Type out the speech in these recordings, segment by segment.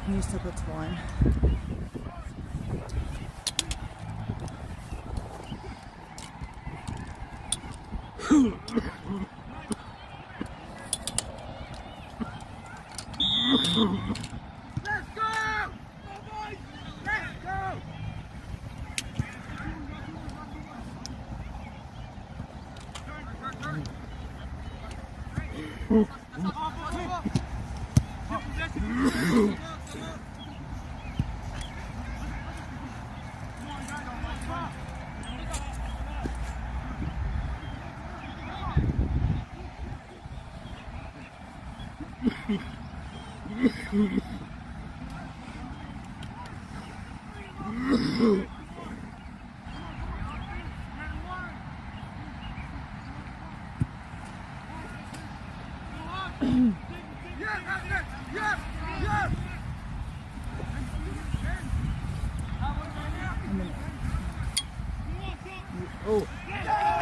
Can you step up to the line? Let's go! Let's go!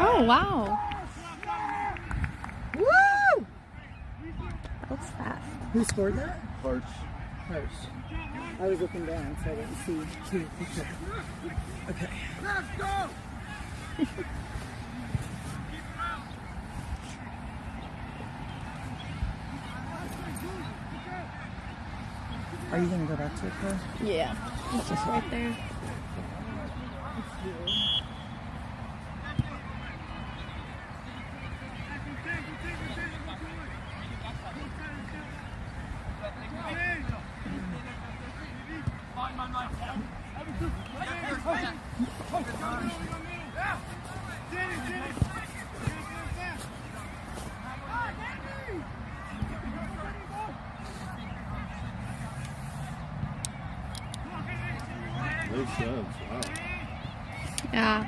Oh, wow. Woo! That was fast. Who scored that? Harsh. Harsh. I was looking down, so I didn't see who. Okay. Let's go! Are you gonna go back to it, Claire? Yeah. It's just right there. Those subs, wow. Yeah.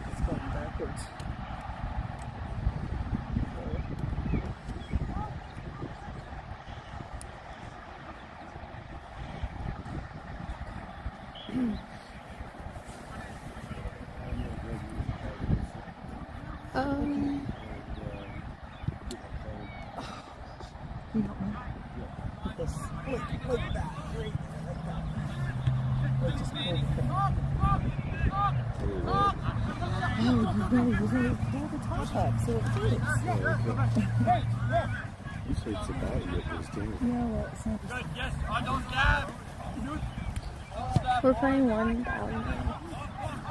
It's going backwards. You help me? Like this. Like that. Right there, like that. Like just pull the thing. Oh, you really pull the top up so it fits. You say it's about you at this team. Yeah, well, it's not just... Yes, I don't dab. We're playing one down.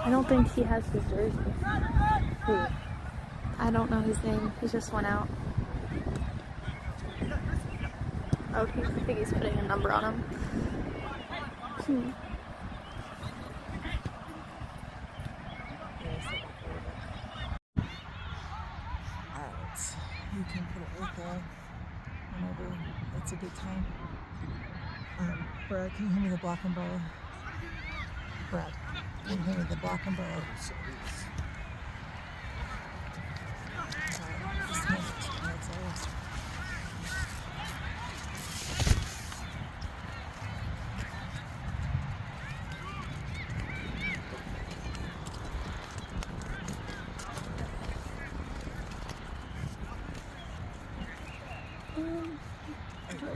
I don't think he has his jersey. Who? I don't know his name. He just went out. Oh, I think he's putting a number on him. Out. You can put it right there whenever it's a good time. Brad, can you hand me the black umbrella? Brad, can you hand me the black umbrella? Just hand it. That's ours.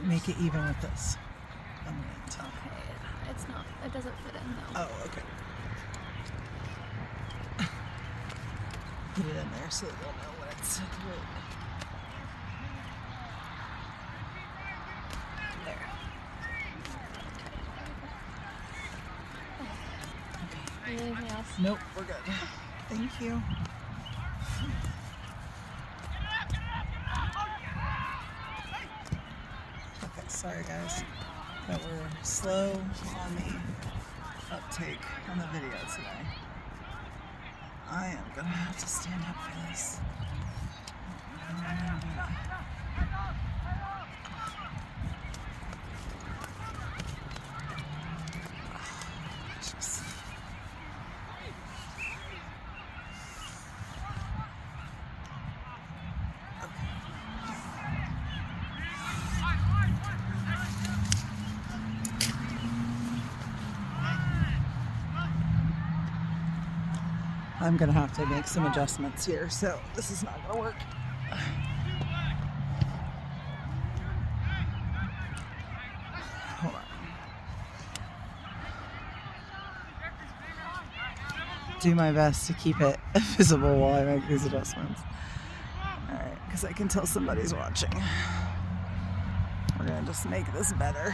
Make it even with this. Okay, it's not. It doesn't fit in though. Oh, okay. put it in there so that you'll know when it's great. There. Anything else? Nope, we're good. Thank you. Okay, sorry guys that we're slow on the uptake on the video today. I am gonna have to stand up for this. I don't know how to do it. Just- I'm gonna have to make some adjustments here, so this is not gonna work. Hold on. Do my best to keep it visible while I make these adjustments. Alright, because I can tell somebody's watching. We're gonna just make this better.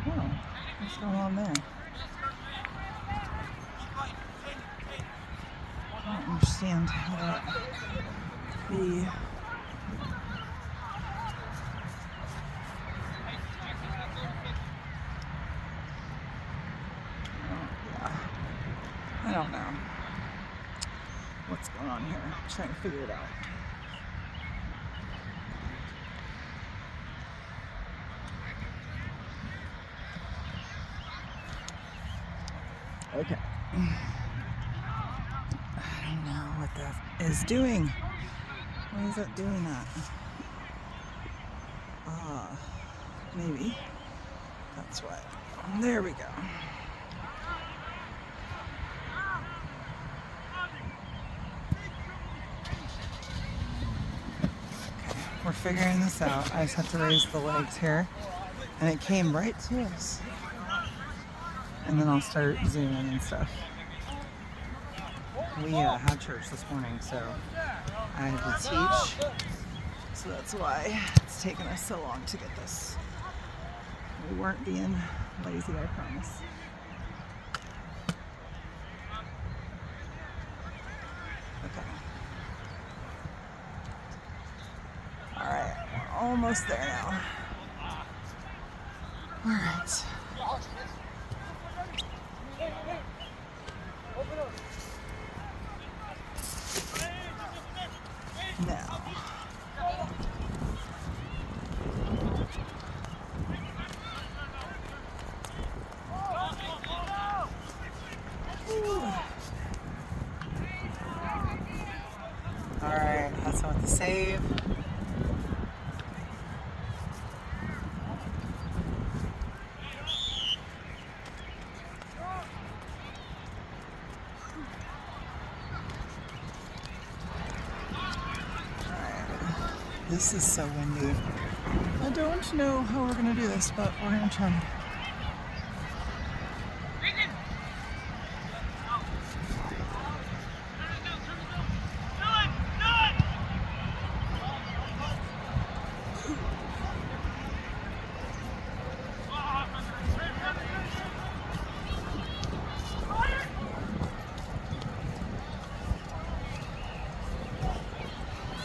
Oh, what's going on there? I don't understand how that be. I don't know what's going on here. I'm trying to figure it out. Okay. I don't know what that is doing. Why is that doing that? Maybe. That's why. There we go. We're figuring this out. I just have to raise the legs here. And it came right to us. And then I'll start zooming and stuff. We had church this morning, so I had to teach. So that's why it's taken us so long to get this. We weren't being lazy, I promise. Okay. Alright, we're almost there now. Alright. Now. Alright, that's not the save. This is so windy. I don't know how we're gonna do this, but we're gonna try.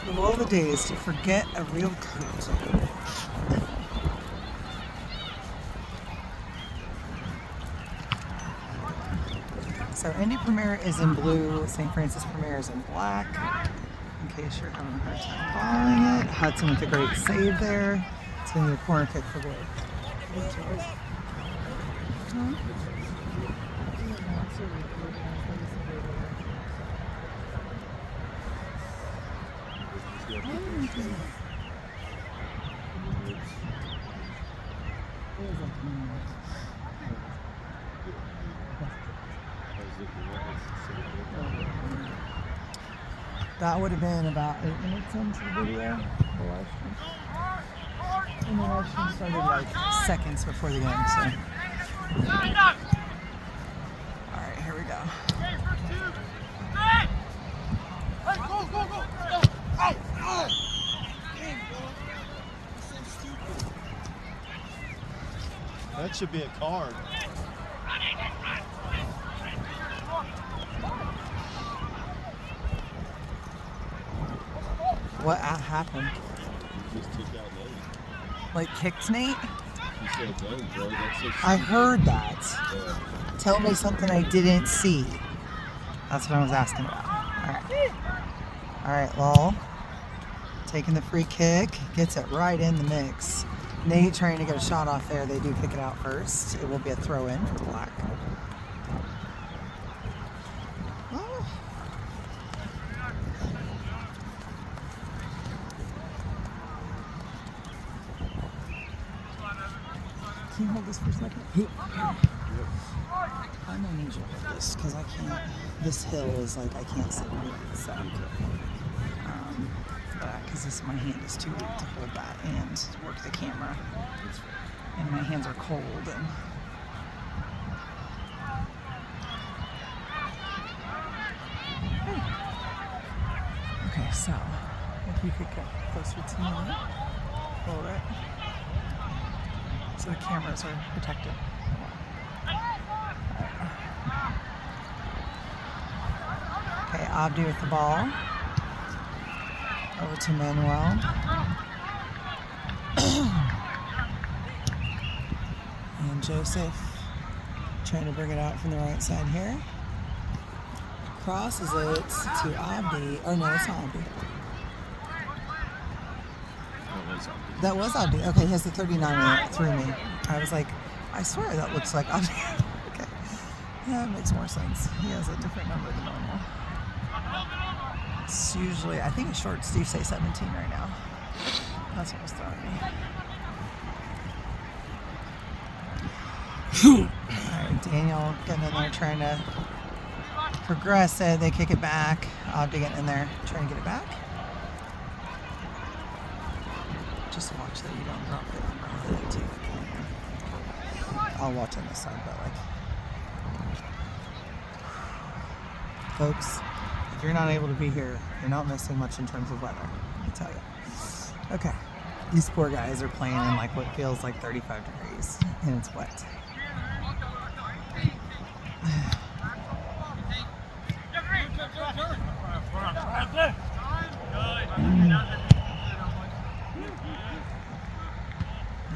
Of all the days to forget a real coat. So Indy Premier is in blue, St. Francis Premier is in black, in case you're having a hard time following it. Hudson with a great save there. It's going to be a corner kick for goal. That would have been about 8 minutes into the video, the live stream. And the live stream started like seconds before the game, so. Alright, here we go. That should be a card. What happened? He just took out Lane. Like kicked Nate? He said go, bro. That's so I heard that. stupid. Tell me something I didn't see. That's what I was asking about. Alright. Alright, Lowell. Taking the free kick. Gets it right in the mix. Nate trying to get a shot off there. They do kick it out first. It will be a throw in for Black. Oh. Can you hold this for a second? I'm gonna need you to hold this because I can't. This hill is like I can't sit on it. So, because my hand is too weak to hold that and work the camera, and my hands are cold. And okay, so if you could get closer to me, hold it. So the cameras are protected. Okay, Abdi with the ball. Over to Manuel. And Joseph trying to bring it out from the right side here. Crosses it to Abdi. Oh no, it's not Abdi. That was Abdi. Okay, he has the 39 that threw me. I was like, I swear that looks like Abdi. Okay. Yeah, it makes more sense. He has a different number than normal. It's usually, I think it's shorts do say 17 right now. That's what was throwing me. Alright, Daniel getting in there trying to progress it. They kick it back. Abdi getting in there trying to get it back. Just watch that you don't drop it. I'll watch on this side, but like, folks, if you're not able to be here, you're not missing much in terms of weather, I tell you. Okay, these poor guys are playing in like what feels like 35 degrees, and it's wet.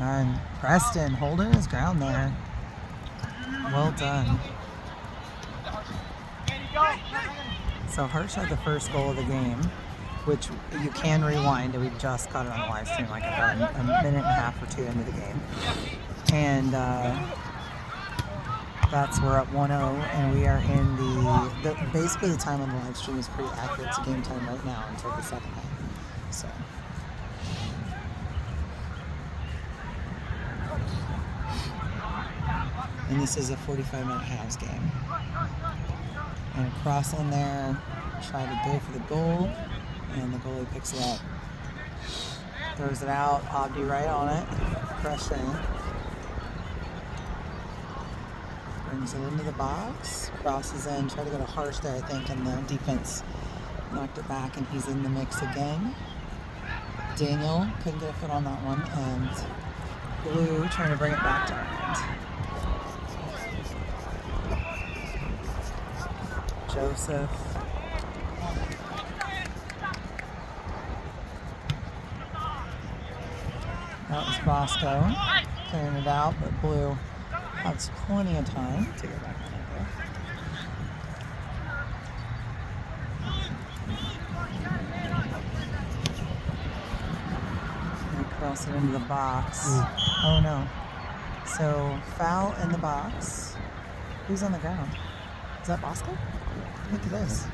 And Preston holding his ground there. Well done. So Hirsch had the first goal of the game, which you can rewind, and we just got it on the live stream like about a minute and a half or two into the game. And we're up 1-0, and we are in the basically the time on the live stream is pretty accurate to game time right now until the second half. So. And this is a 45-minute halves game. And a cross in there, try to go for the goal, and the goalie picks it up. Throws it out, Abdi right on it, pressuring. Brings it into the box, crosses in, try to get a Harsh there, I think, and the defense knocked it back, and he's in the mix again. Daniel couldn't get a foot on that one, and Blue trying to bring it back to Ireland. Joseph. That was Bosco clearing it out, but Blue has plenty of time to get back on it there. And cross it into the box. Oh no. So foul in the box. Who's on the ground? Is that Bosco? Look at this.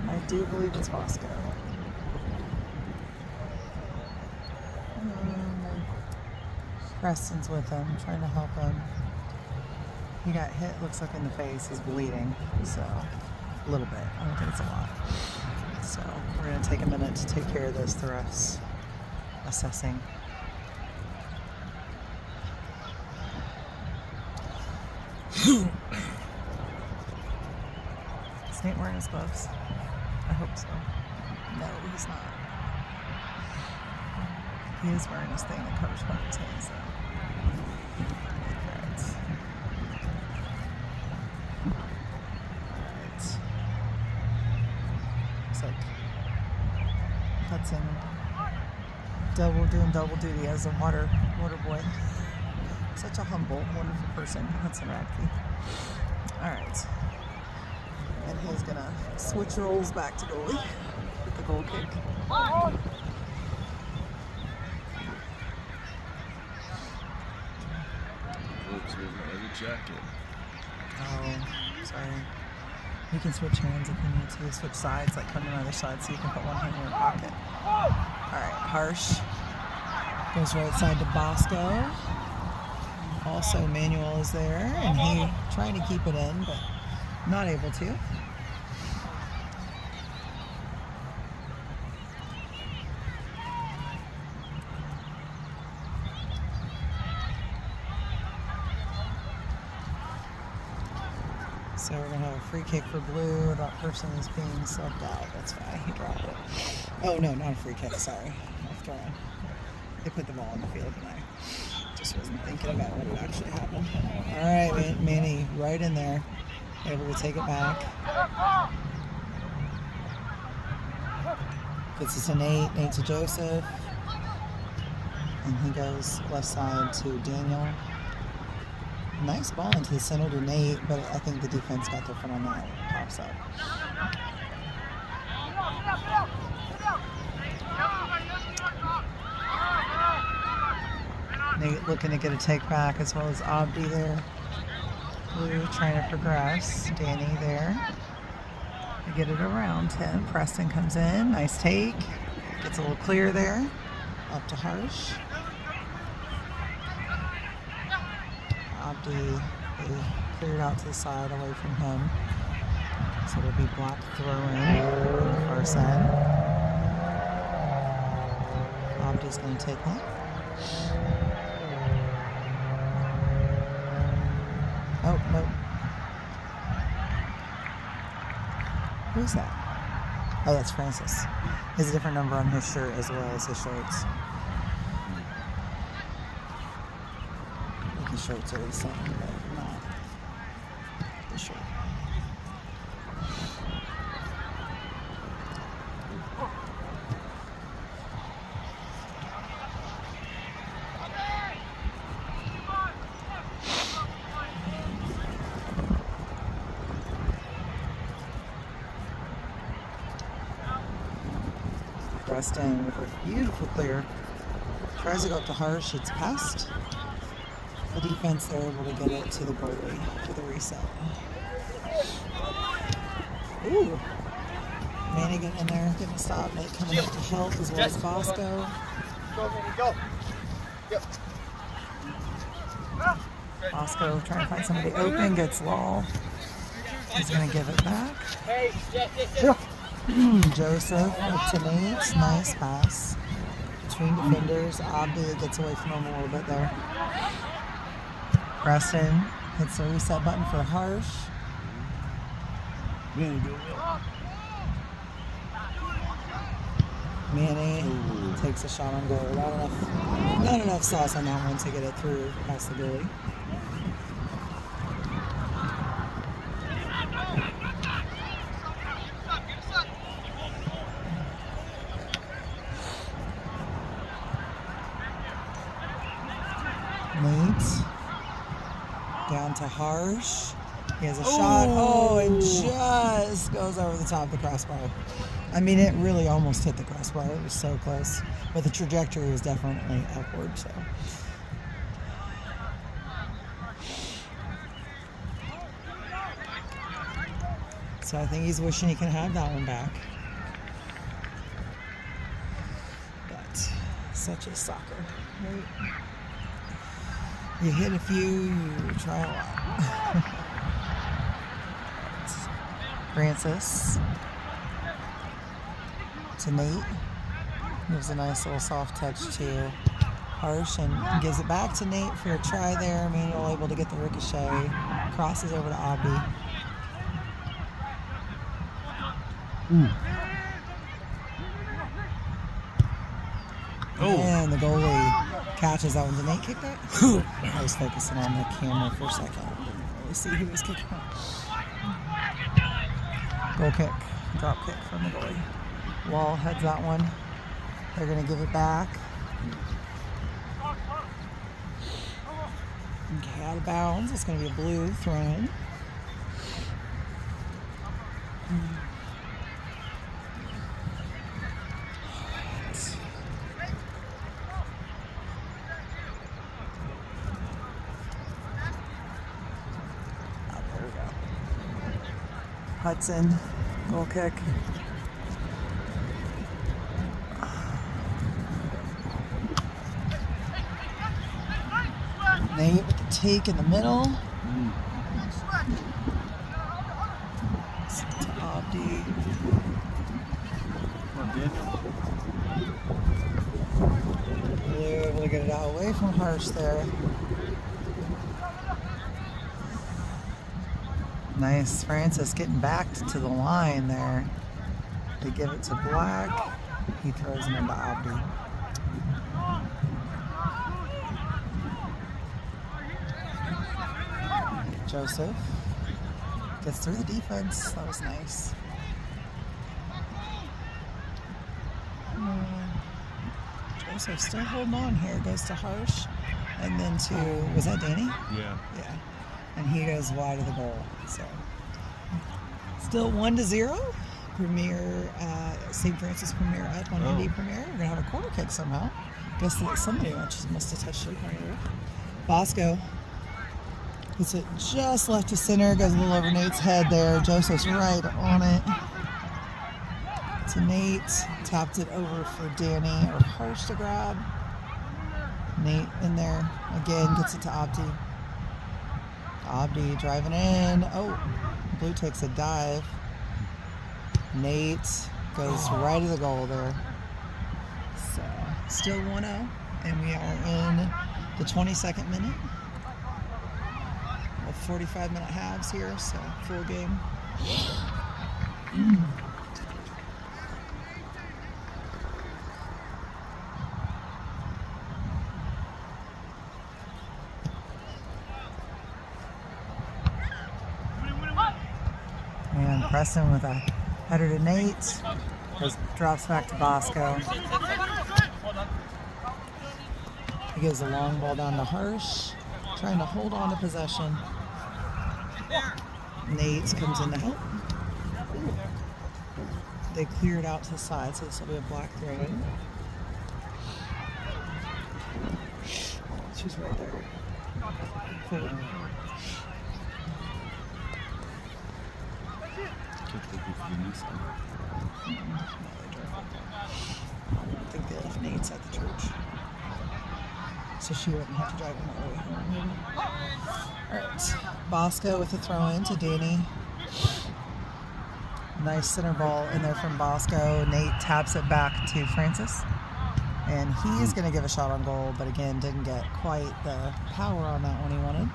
I do believe it's Bosco. Preston's with him, trying to help him. He got hit, looks like in the face. He's bleeding, so a little bit. I don't think it's a lot. So we're going to take a minute to take care of this. The refs assessing. Is Nate wearing his gloves? I hope so. No, he's not. He is wearing his thing that covers part of his hands, though. Alright. Alright. Looks like Hudson doing double duty as a water boy. Such a humble, wonderful person, Hudson Radke. Alright. And he's gonna switch roles back to goalie with the goal kick. Oops, with my other jacket. Oh, sorry. You can switch hands if you need to. Switch sides, like come to the other side so you can put one hand in your pocket. Alright, Harsh goes right side to Bosco. Also, Manuel is there, and he trying to keep it in, but not able to. So we're going to have a free kick for Blue. That person is being subbed out. That's why he dropped it. Oh, no, not a free kick. Sorry. Off throw. They put the ball on the field, and I just wasn't thinking about what had actually happened. All right, Manny, right in there. Able to take it back. Gets it to Nate. Nate to Joseph. And he goes left side to Daniel. Nice ball into the center to Nate, but I think the defense got their foot on that. Pops up. Nate looking to get a take back as well as Abdi there. Blue trying to progress. Danny there. They get it around him. Preston comes in. Nice take. Gets a little clear there. Up to Harsh. Abdi, they cleared out to the side away from him. So it'll be blocked throw in on the far side. Abdi's going to take that. Oh, nope. Who's that? Oh, that's Francis. He has a different number on his shirt as well as his shorts. His shorts are the same, but not the shirt. Preston with a beautiful clear. Tries to go up to Harsh. It's past the defense. They're able to get it to the goalie for the reset. Ooh. Manny getting in there, getting a stop. Nate coming up to help as well as Bosco. Go, Manny, go. Yep. Bosco trying to find somebody open, gets lull. He's going to give it back. Joseph up to Nate. Nice pass between defenders. Abdi gets away from him a little bit there. Preston hits the reset button for Harsh. Manny, go. Manny takes a shot on goal. Not enough sauce on that one to get it through past the goalie. Nate down to Harsh. He has a shot. Oh, it just goes over the top of the crossbar. I mean, it really almost hit the crossbar. It was so close. But the trajectory was definitely upward, so. So I think he's wishing he can have that one back. But such is soccer, right? You hit a few, you try a lot. Francis to Nate. Gives a nice little soft touch to Harsh and gives it back to Nate for a try there. Manuel able to get the ricochet. Crosses over to Abdi. And the goalie catches that one. Did Nate kick that? I was focusing on the camera for a second. Didn't really see who was kicking it. Goal kick. Drop kick from the goalie. Wall heads that one. They're going to give it back. Okay, out of bounds. It's going to be a blue thrown. Hudson, goal kick. Nate with the take in the middle. To Abdi. Blue able to get it out away from Harsh there. Nice, Francis getting back to the line there. They give it to Black. He throws it into Abdi. Joseph gets through the defense. That was nice. Joseph still holding on here. Goes to Harsh. And then to, was that Danny? Yeah. Yeah. And he goes wide of the goal. So still 1-0. Premier, St. Francis Premier up on Indy Premier. We're gonna have a corner kick somehow. Guess that somebody must have touched it right here. Bosco puts it just left to center. Goes a little over Nate's head there. Joseph's right on it. To Nate. Tapped it over for Danny or Harsh to grab. Nate in there again. Gets it to Abdi. Abdi driving in. Oh, Blue takes a dive. Nate goes right to the goal there. So, still 1-0, and we are in the 22nd minute of 45-minute halves here, so full game. And Preston with a header to Nate. Drops back to Bosco. He gives a long ball down to Harsh. Trying to hold on to possession. Nate comes in to help. They clear it out to the side, so this will be a Black throw in. She's right there. Forward. I think they left Nate's at the church, so she wouldn't have to drive him all the way home. Alright, Bosco with a throw in to Danny. Nice center ball in there from Bosco. Nate taps it back to Francis, and he is going to give a shot on goal, but again didn't get quite the power on that one he wanted.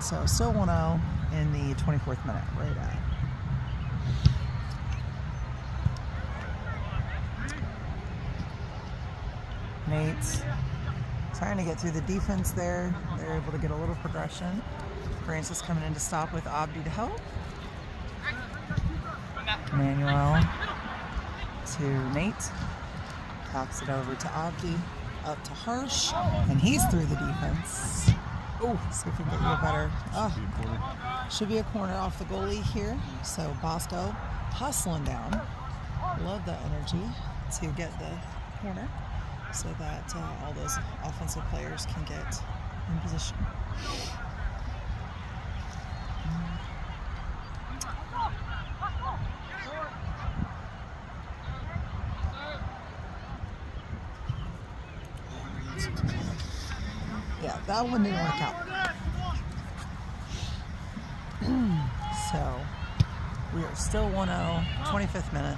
So still 1-0 in the 24th minute, right at. Nate's trying to get through the defense there. They're able to get a little progression. Francis coming in to stop with Abdi to help. Manuel to Nate. Taps it over to Abdi. Up to Harsh. And he's through the defense. Oh, see if we can get you a better. Oh, should be a corner off the goalie here. So Bosco hustling down. Love that energy to get the corner, so that all those offensive players can get in position. Yeah, that one didn't work out. So, we are still 1-0, 25th minute.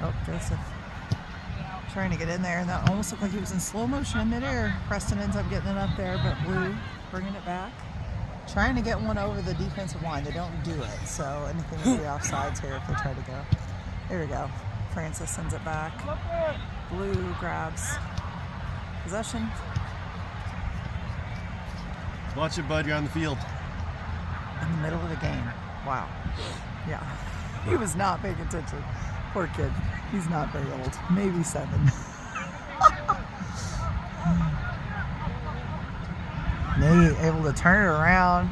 Oh, Joseph trying to get in there, and that almost looked like he was in slow motion in midair. Preston ends up getting it up there, but Blue bringing it back. Trying to get one over the defensive line. They don't do it, so anything would be offsides here if they try to go. There we go. Francis sends it back. Blue grabs possession. Watch it, bud. You're on the field. In the middle of the game. Wow. Yeah. He was not paying attention. Poor kid. He's not very old. Maybe 7. Nate able to turn it around.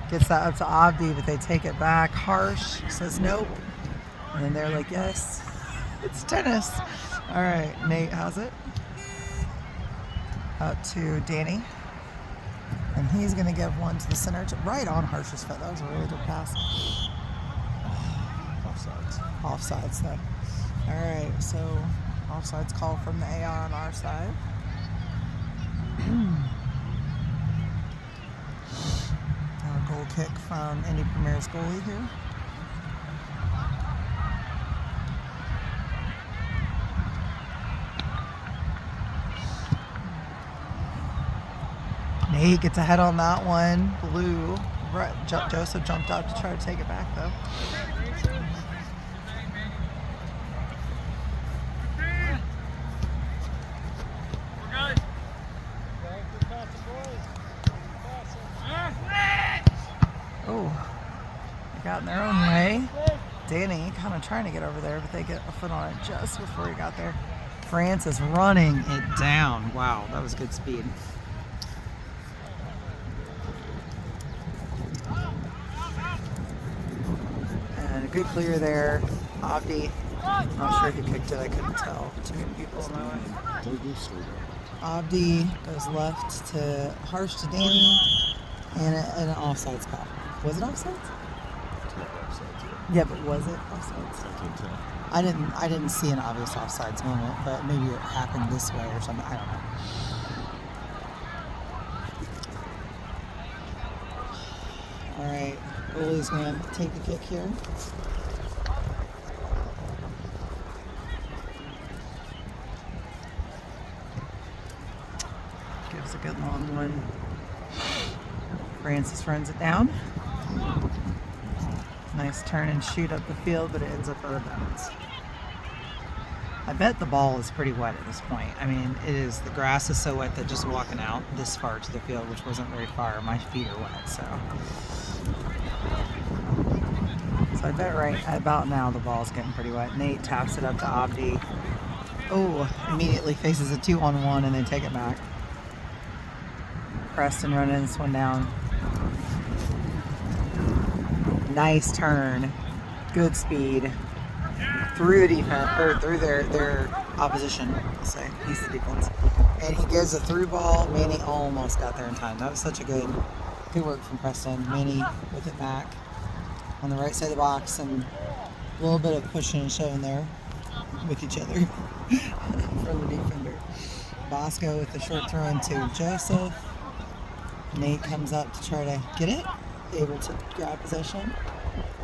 Gets that up to Abdi, but they take it back. Harsh says nope. And then they're like, yes, it's tennis. All right, Nate has it. Out to Danny. And he's going to give one to the center, right on Harsh's foot. That was a really good pass. Offsides, though. All right, so offsides call from the AR on our side. Our goal kick from Indy Premier's goalie here. Nate gets ahead on that one. Blue. Joseph jumped up to try to take it back, though. Oh, they got in their own way. Danny kind of trying to get over there, but they get a foot on it just before he got there. Francis running it down. Wow, that was good speed. And a good clear there. Abdi, not sure who kicked it, I couldn't tell. Too many people in my way. Abdi goes left to Harsh to Danny, and an offsides call. Was it offsides? Yeah, but was it offsides? I didn't see an obvious offsides moment, but maybe it happened this way or something. I don't know. All right, goalie's gonna take the kick here. Gives a good long one. Francis runs it down. Nice turn and shoot up the field, but it ends up out of bounds. I bet the ball is pretty wet at this point. I mean, it is. The grass is so wet that just walking out this far to the field, which wasn't very far, my feet are wet, so I bet right about now the ball's getting pretty wet. Nate taps it up to Abdi. Oh, immediately faces a 2-on-1 and they take it back. Preston running this one down. Nice turn, good speed through the defense, or through their opposition. Let's say he's the defense, and he gives a through ball. Manny almost got there in time. That was such a good work from Preston. Manny with it back on the right side of the box, and a little bit of pushing and shoving there with each other from the defender. Bosco with the short throw into Joseph. Nate comes up to try to get it. Able to grab possession.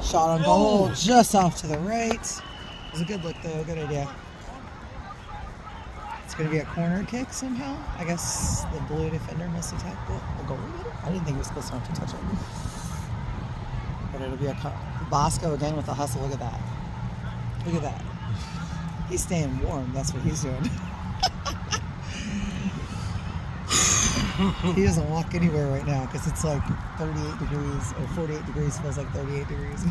Shot on goal, just off to the right. It was a good look though, good idea. It's going to be a corner kick somehow. I guess the blue defender must have tackled it. The goalie did it? I didn't think he was close enough to touch it. But it'll be a Bosco again with the hustle. Look at that. Look at that. He's staying warm. That's what he's doing. He doesn't walk anywhere right now because it's like 38 degrees or 48 degrees, feels like 38 degrees.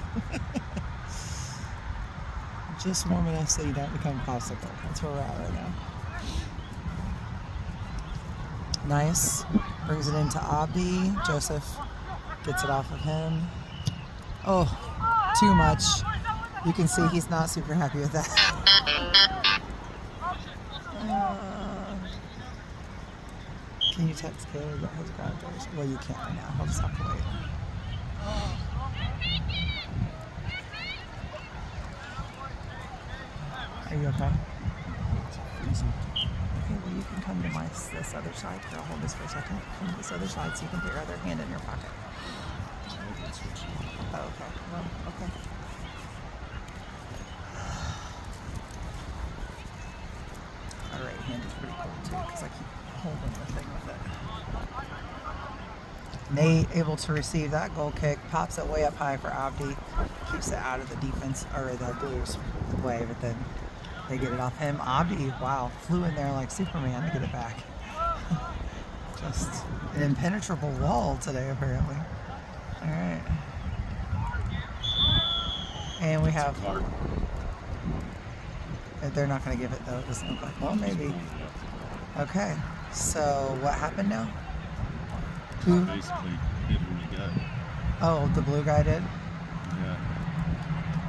Just warm enough so you don't become popsicle. That's where we're at right now. Nice. Brings it into Abdi. Joseph gets it off of him. Oh, too much. You can see he's not super happy with that. Can you text Caleb about his graduation? Well, you can't right now. He'll just have to wait. Are you okay? Okay, well, you can come to this other side. Here, I'll hold this for a second. Come to this other side so you can put your other hand in your pocket. Oh, okay. Well, okay. All right. hand is pretty cool too because I keep holding the thing with it. Nate able to receive that goal kick, pops it way up high for Abdi, keeps it out of the defense or the Blues way, but then they get it off him. Abdi, wow, flew in there like Superman to get it back. Just an impenetrable wall today, apparently. All right. And we have. They're not going to give it though. It doesn't look like. Well, maybe. Okay. So what happened now? Who? Basically hit him in the gut. Oh, the blue guy did. Yeah.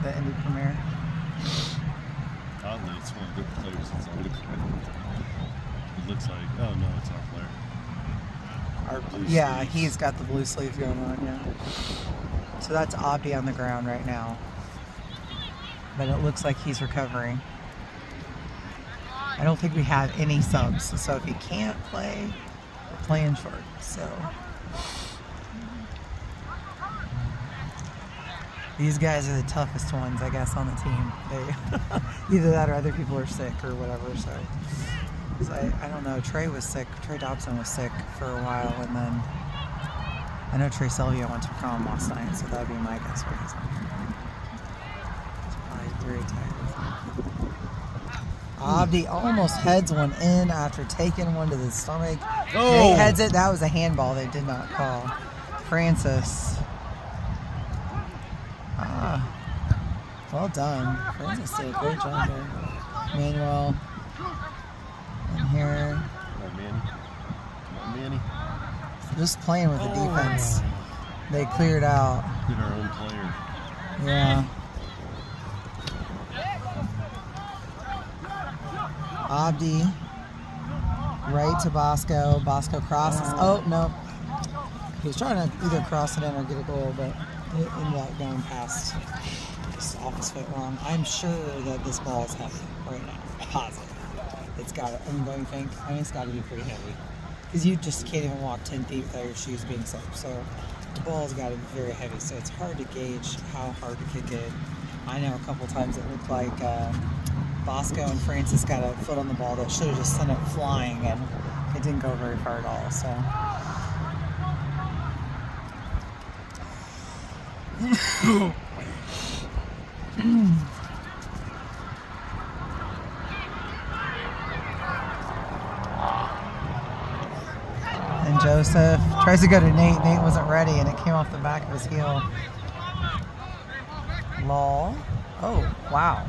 The Indy Premier. Oddly, it's one of the players that's on the court. It looks like. Oh no, it's our player. Our blue Yeah, sleeves. he's got the blue sleeves going on. Yeah. So that's Abdi on the ground right now. But it looks like he's recovering. I don't think we have any subs, so if he can't play, we're playing short. So these guys are the toughest ones, I guess, on the team. They either that or other people are sick or whatever. So I don't know. Trey was sick. Trey Dobson was sick for a while, and then I know Trey Sylvia went to prom last night, so that'd be my guess where he's on. Very tired. Abdi almost heads one in after taking one to the stomach. Oh! Nate heads it. That was a handball they did not call. Francis. Well done. Francis did a great job there. Manuel. In here. Come on, Manny. Come on, Manny. Just playing with the defense. They cleared out. Get our own player. Yeah. Abdi, right to Bosco. Bosco crosses. Oh, no. He was trying to either cross it in or get a goal, but it ended up going past. Just off his foot wrong. I'm sure that this ball is heavy right now. Positive. It's got an ongoing thing. I mean, it's got to be pretty heavy. Because you just can't even walk 10 feet without your shoes being soaked. So the ball's got to be very heavy. So it's hard to gauge how hard to kick it. I know a couple times it looked like Bosco and Francis got a foot on the ball that should have just sent it flying, and it didn't go very far at all. So. And Joseph tries to go to Nate. Nate wasn't ready, and it came off the back of his heel. Lol. Oh, wow.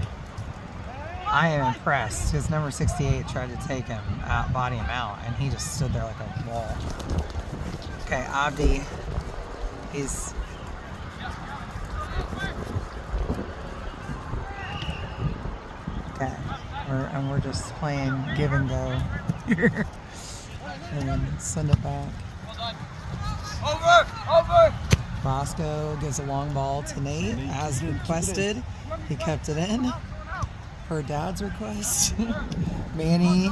I am impressed. His number 68 tried to take him out, body him out, and he just stood there like a wall. Okay, Abdi. He's. Okay. We're just playing give and go here. And send it back. Over! Bosco gives a long ball to Nate as requested. He kept it in. Per Dad's request. Manny,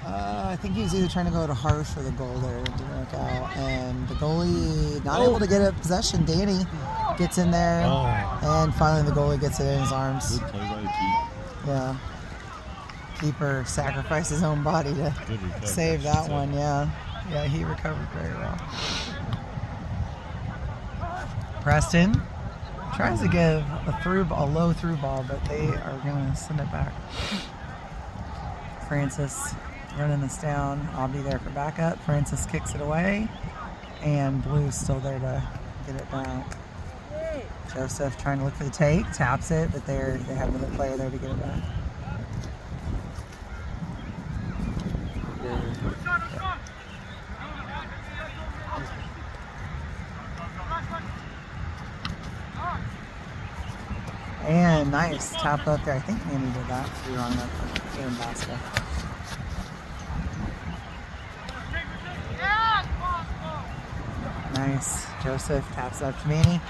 I think he was either trying to go to Harsh or the goal there. It didn't work out. And the goalie not able to get a possession. Danny gets in there. And finally the goalie gets it in his arms. Good play by the keeper. Yeah. Keeper sacrificed his own body to save that one. Yeah. Yeah, he recovered very well. Preston tries to give a low through ball, but they are going to send it back. Francis running this down. Abdi there for backup. Francis kicks it away, and Blue's still there to get it back. Joseph trying to look for the take, taps it, but they have another player there to get it back. And nice tap up there. I think Manny did that. If you're wrong there for Aaron Bosco. Nice. Joseph taps up to Manny.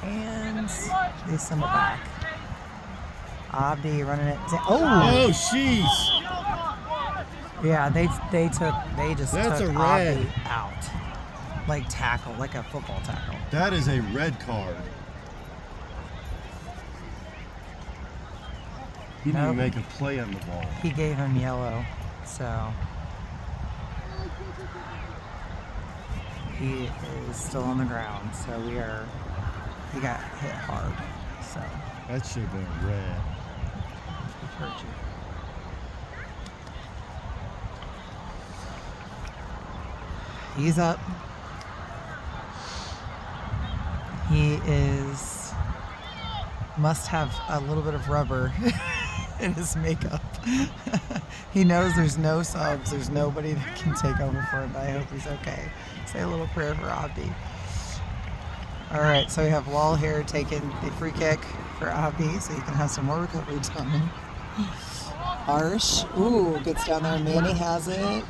And they send it back. Abdi running it down. Oh, jeez! Yeah, they just That's took a red. Abdi out. Like tackle, like a football tackle. That is a red card. He didn't Nope. even make a play on the ball. He gave him yellow. So he is still on the ground. So he got hit hard. So That should have been a red. he hurt you. He's up. He must have a little bit of rubber in his makeup. He knows there's no subs, there's nobody that can take over for him, but I hope he's okay. Say a little prayer for Abdi. Alright, so we have Wall here taking the free kick for Abdi, so he can have some more recovery time. Harsh, ooh, gets down there, Manny has it.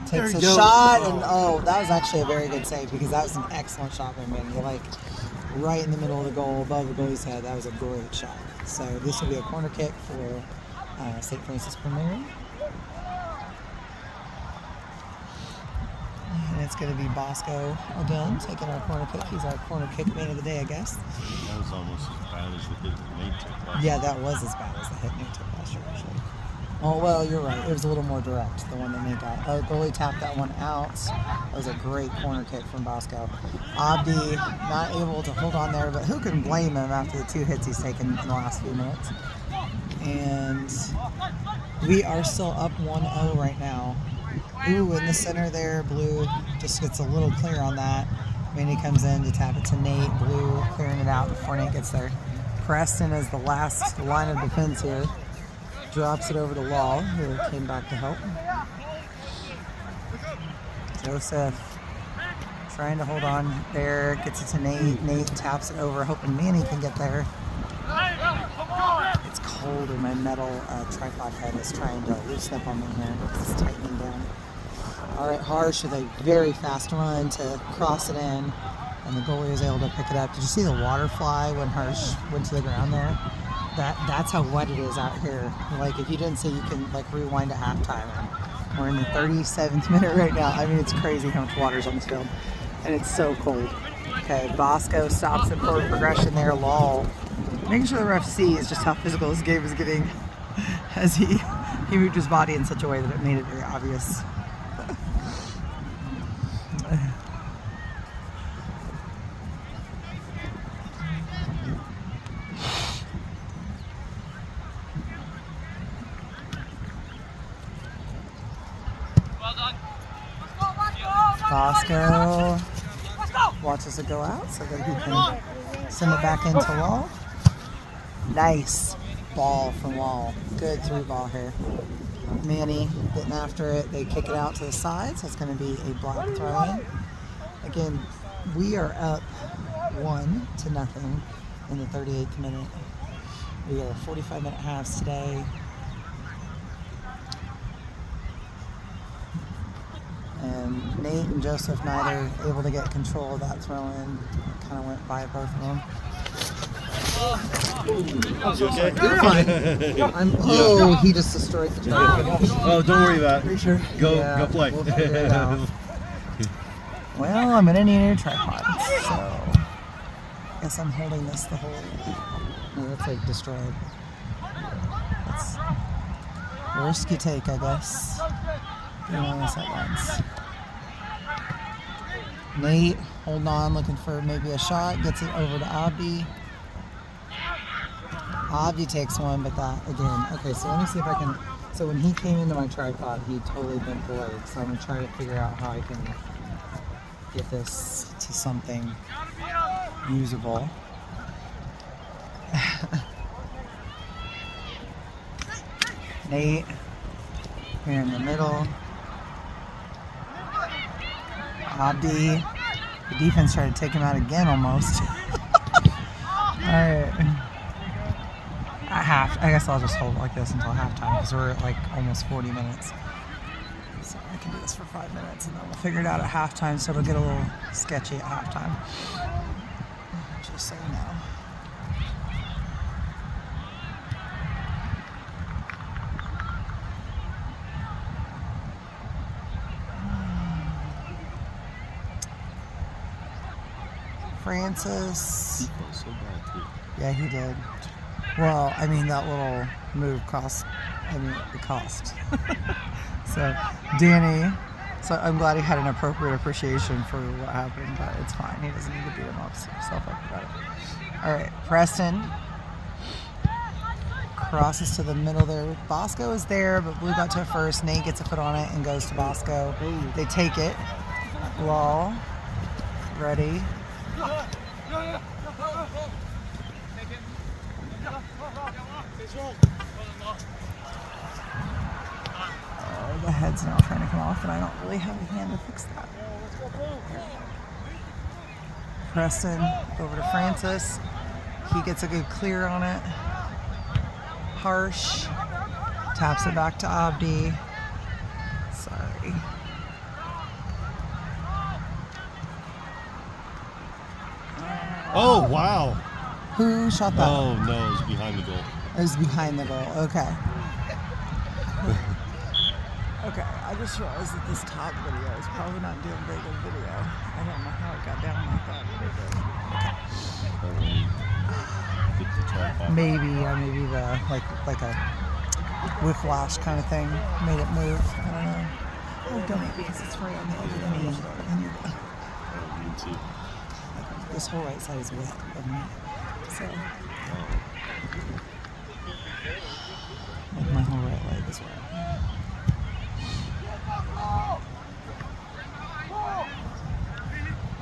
Takes a shot, and that was actually a very good save because that was an excellent shot by Manny. Like, right in the middle of the goal, above the goalie's head. That was a great shot. So this will be a corner kick for St. Francis Primary. And it's going to be Bosco again taking our corner kick. He's our corner kick man of the day, I guess. That was almost as bad as the hit that Nate took last Yeah, that was as bad as the hit Nate took last year, actually. Oh, well, you're right. It was a little more direct, the one that Nate got. Goalie tapped that one out. That was a great corner kick from Bosco. Abdi not able to hold on there, but who can blame him after the 2 hits he's taken in the last few minutes? And we are still up 1-0 right now. Ooh, in the center there, Blue just gets a little clear on that. Manny comes in to tap it to Nate. Blue clearing it out before Nate gets there. Preston is the last line of defense here. Drops it over to Law, who came back to help. Joseph trying to hold on there, gets it to Nate. Nate taps it over, hoping Manny can get there. It's cold and my metal tripod head is trying to loosen up on me here. It's tightening down. Alright, Harsh with a very fast run to cross it in, and the goalie was able to pick it up. Did you see the water fly when Harsh went to the ground there? That's how wet it is out here. Like, if you didn't see, you can like rewind at halftime. We're in the 37th minute right now. I mean, it's crazy how much water's on the field, and it's so cold. Okay, Bosco stops it forward progression there. Lol, making sure the ref sees just how physical this game is getting as he moved his body in such a way that it made it very obvious. Bosco watches it go out so that he can send it back into Wall. Nice ball from Wall. Good through ball here. Manny getting after it. They kick it out to the side, so it's going to be a block throw in. Again, we are up 1-0 in the 38th minute. We got 45-minute halves today. And Nate and Joseph neither able to get control of that throw in. Kind of went by both of them. You're fine. Oh, he just destroyed the tripod. Oh, don't worry about it. Sure? Go play. We'll figure it out. Well, I'm gonna need a new tripod, so I guess I'm holding this the whole. No, that's like destroyed. That's a risky take, I guess. Doing this at once. Nate holding on, looking for maybe a shot, gets it over to Abdi. Abdi takes one, but that again. Okay, so let me see if I can. So when he came into my tripod, he totally bent the leg. So I'm gonna try to figure out how I can get this to something usable. Nate here in the middle. Abdi. The defense tried to take him out again almost. Alright. I guess I'll just hold it like this until halftime because we're at like almost 40 minutes. So I can do this for 5 minutes and then we'll figure it out at halftime so it'll get a little sketchy at halftime. Just so you know. Francis. He felt so bad too. Yeah, he did. Well, I mean, that little move cost. I mean, it cost. So, Danny, so I'm glad he had an appropriate appreciation for what happened, but it's fine. He doesn't need to beat himself up about it. All right, Preston crosses to the middle there. Bosco is there, but Blue got to it first. Nate gets a foot on it and goes to Bosco. They take it. Law, ready. The head's now trying to come off, and I don't really have a hand to fix that. Preston over to Francis. He gets a good clear on it. Harsh taps it back to Abdi. Sorry. Oh, wow. Who shot that? Oh, no, it was behind the goal. It was behind the goal. Okay. Okay, I just realized that this top video is probably not doing very good video. I don't know how it got down like that, but it did. Get the tripod. Maybe the like a whiplash kind of thing made it move. I don't know. Oh, don't eat because it's right on the edge of me. And Me too. this whole right side is wet of me. So, like my whole right leg is wet.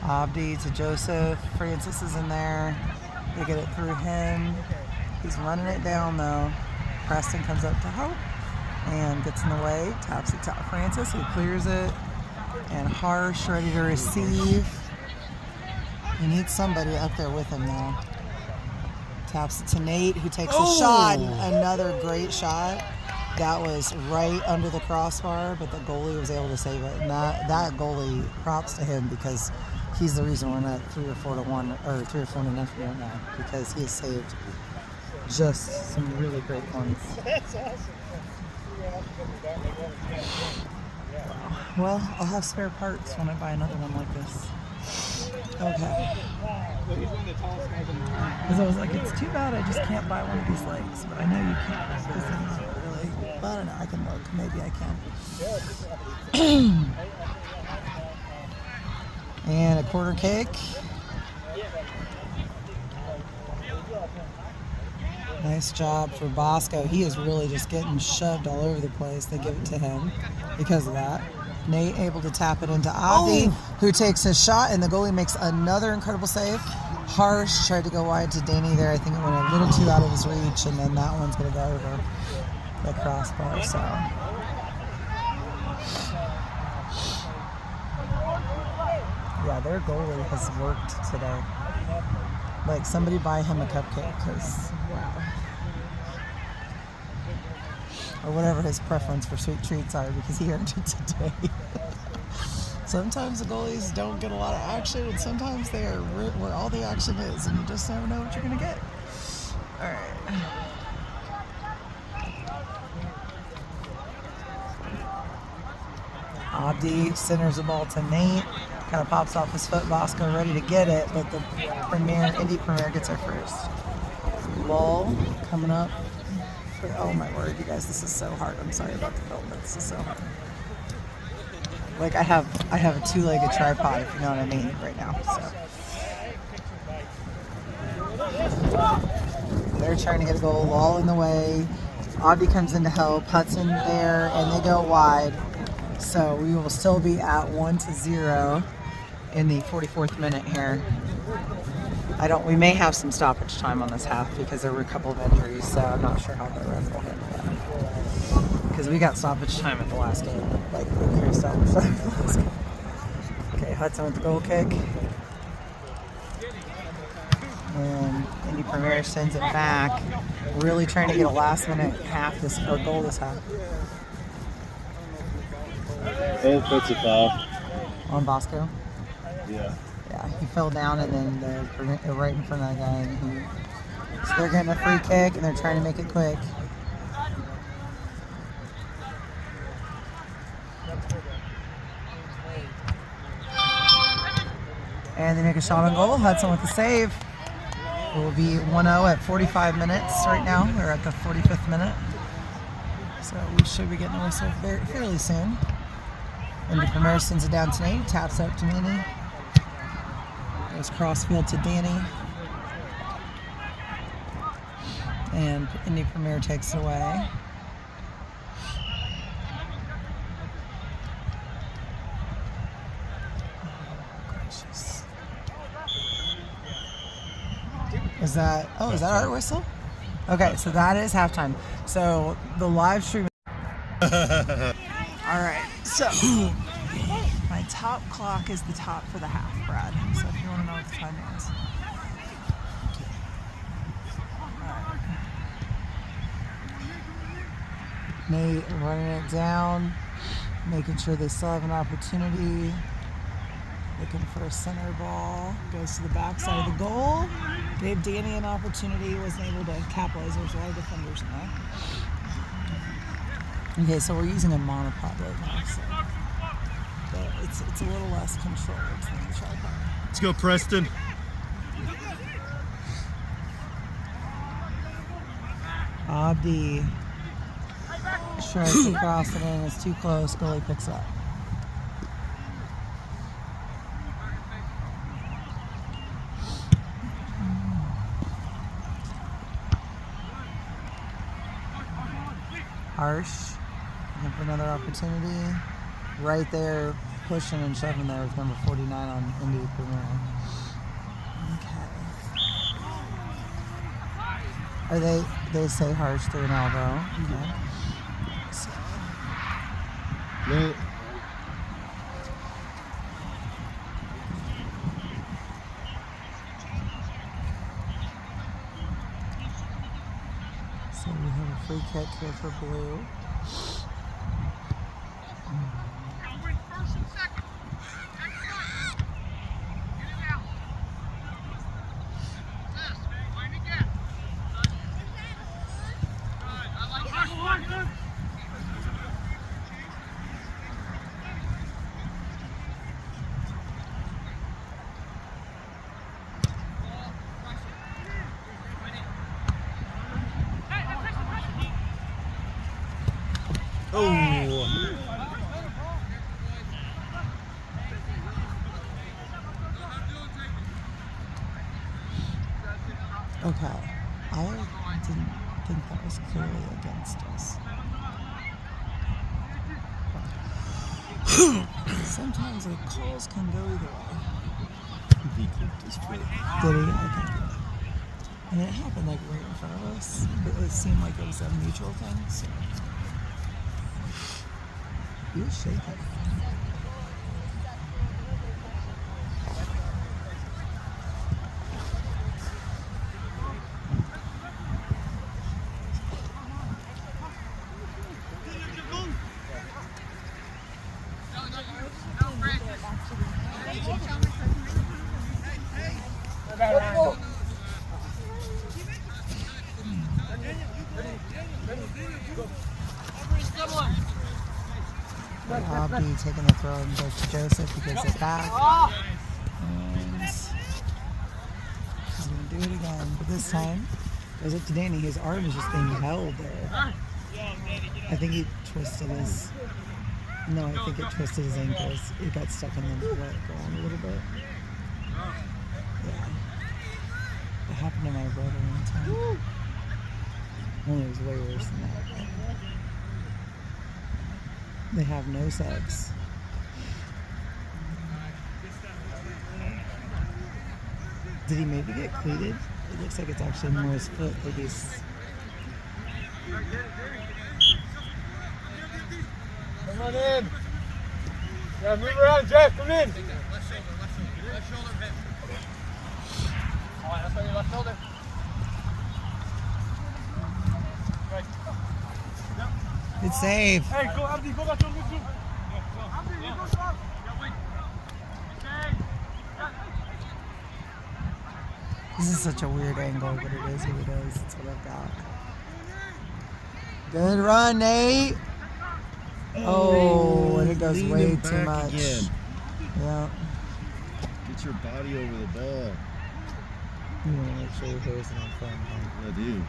Abdi to Joseph. Francis is in there. They get it through him. He's running it down though. Preston comes up to help and gets in the way. Taps it to Francis, who clears it. And Harsh ready to receive. He needs somebody up there with him now. Taps it to Nate, who takes a shot. Another great shot. That was right under the crossbar, but the goalie was able to save it. And that goalie, props to him, because he's the reason we're not 3 or 4 to 1 or 3 or 4 to nothing right now, because he has saved just some really great ones. That's awesome. Well, I'll have spare parts when I buy another one like this. Okay. Because I was like, it's too bad I just can't buy one of these legs, but I know you can't. Because they're not really. But I don't know. I can look. Maybe I can. And a quarter kick. Nice job for Bosco. He is really just getting shoved all over the place. They give it to him because of that. Nate able to tap it into Abdi, who takes his shot, and the goalie makes another incredible save. Harsh tried to go wide to Danny there. I think it went a little too out of his reach, and then that one's going to go over the crossbar. So, yeah, their goalie has worked today. Like, somebody buy him a cupcake, because, wow. Or whatever his preference for sweet treats are, because he earned it today. Sometimes the goalies don't get a lot of action, and sometimes they are where all the action is, and you just never know what you're going to get. All right. Abdi centers the ball to Nate. Kind of pops off his foot. Bosco ready to get it, but the Indy Premier gets there first. Ball coming up. Oh my word, you guys, this is so hard. I'm sorry about the film, but this is so hard. Like I have a 2-legged tripod, if you know what I mean, right now. So they're trying to get a goal, Wall in the way. Abdi comes in to help. Hudson there, and they go wide. So we will still be at 1-0 in the 44th minute here. We may have some stoppage time on this half because there were a couple of injuries, so I'm not sure how the ref will handle that. Because we got stoppage time at the last game, like the clear stoppage time at the last game. Okay, Hudson with the goal kick. And Indy Premier sends it back. Really trying to get a last minute goal this half. Oh, that's a foul. On Bosco? Yeah. Yeah, he fell down, and then they're right in front of that guy. So they're getting a free kick, and they're trying to make it quick. And they make a shot on goal. Hudson with the save. It will be 1-0 at 45 minutes right now. We're at the 45th minute. So we should be getting a whistle fairly soon. Indy Premier sends it down to Nate, taps up to Nene. Goes crossfield to Danny. And Indy Premier takes it away. Is that our whistle? Okay, so that is halftime. So the live stream. All right, so my top clock is the top for the half, Brad. So if you want to know what the time is. All right. Nate running it down, making sure they still have an opportunity. Looking for a center ball. Goes to the backside of the goal. Gave Danny an opportunity. Wasn't able to capitalize. There's a lot of defenders in there. Okay, so we're using a monopod right now. So but it's a little less controlled than the tripod. Let's go, Preston. Abdi sharks across it in. It's too close. Goalie picks up. Harsh, looking for another opportunity. Right there, pushing and shoving there with number 49 on Indy Premier. Okay. They say Harsh through an elbow. Okay. So. No. So we have a free kick here for Blue. Okay, I didn't think that was clearly against us. Sometimes the calls can go either way. He kicked his foot. Did he? Okay. And it happened like right in front of us. It seemed like it was a mutual thing. So. He was shaking. Abdi taking the throw and goes to Joseph. He gives it back. And he's going to do it again. But this time, goes up to Danny. His arm is just being held there. I think he twisted his... No, I think it twisted his ankles. It got stuck in the ground a little bit. Yeah. It happened to my brother one time. Only it was way worse than that. They have no subs. Did he maybe get cleated? It looks like it's actually more his foot. Like he's... Come on in. Yeah, move around, Jeff. Come in. Left shoulder hip. All right, that's on your left shoulder. Right. Good save. Hey, go, Abdi, go back on the group. Abdi, you go stop. This is such a weird angle, but it is what it is. It's what I've got. Good run, Nate. Oh, and it goes Lean way him too back much. again. Yeah. Get your body over the ball. You want to make sure your hair's not in front. I do.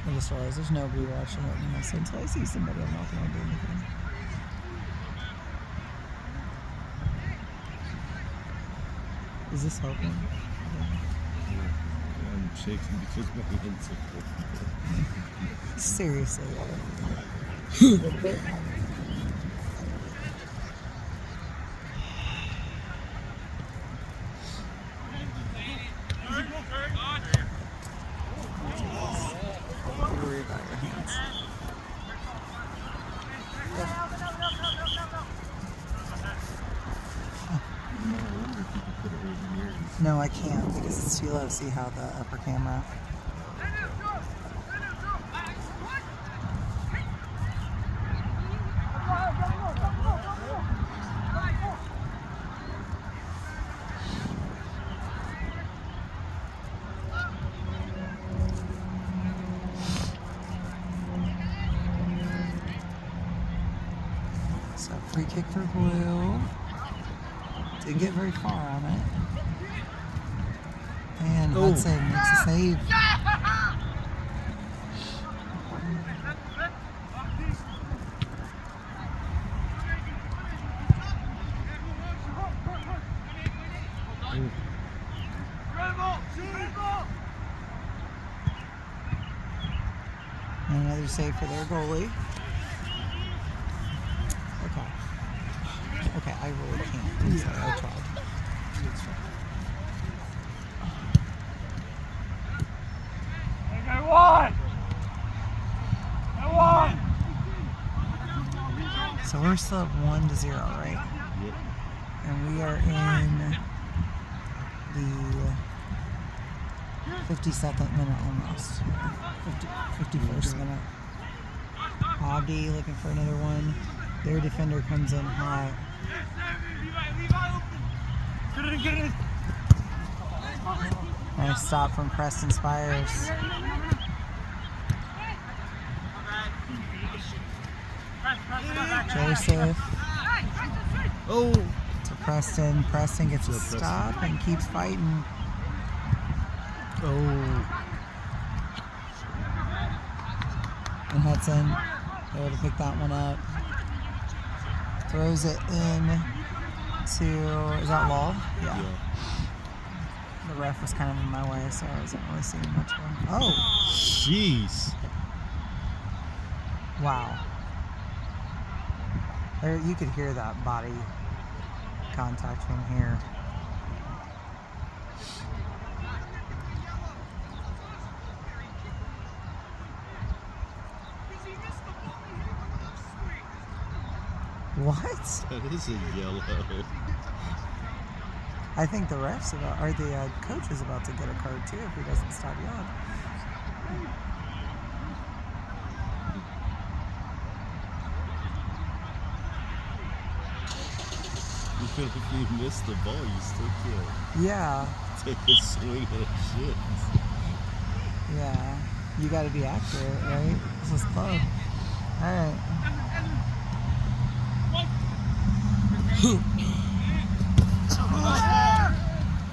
I just realized there's nobody watching it in this. Until I see somebody, I'm not going to do anything. Is this helping? I'm shaking because my hands are cold. Seriously. Don't worry about your hands. No, I can't because it's too low. See how the upper camera. So free kick for Blue. Didn't get very far on it. And Hudson makes a save. And another save for their goalie. Okay, I really can't. I'm sorry, I tried. So we're still up 1-0, right? Yep. And we are in the 52nd minute almost. 51st minute. Abdi looking for another one. Their defender comes in hot. Nice stop from Preston Spires. Joseph. Oh! To Preston. Preston gets a stop and keeps fighting. Oh! And Hudson able to pick that one up. Throws it in to, is that Wall? Yeah. The ref was kind of in my way, so I wasn't really seeing much of him. Oh! Jeez! Wow. There, you could hear that body contact from here. What? That is a yellow. I think the ref's about, or the coach is about to get a card too if he doesn't stop yelling. Even if you miss the ball, you still can't Yeah, take a swing at shit. yeah. You got to be accurate, right? This is club. All right.